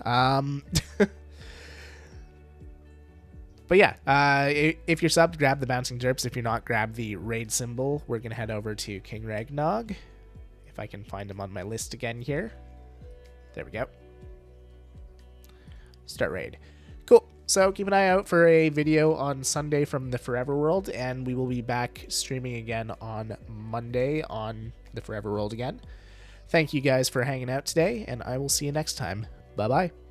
But yeah, if you're subbed, grab the bouncing derps. If you're not, grab the raid symbol. We're going to head over to King Regnog. If I can find him on my list again here. There we go. Start raid. Cool. So keep an eye out for a video on Sunday from the Forever World, and we will be back streaming again on Monday on the Forever World again. Thank you guys for hanging out today, and I will see you next time. Bye-bye.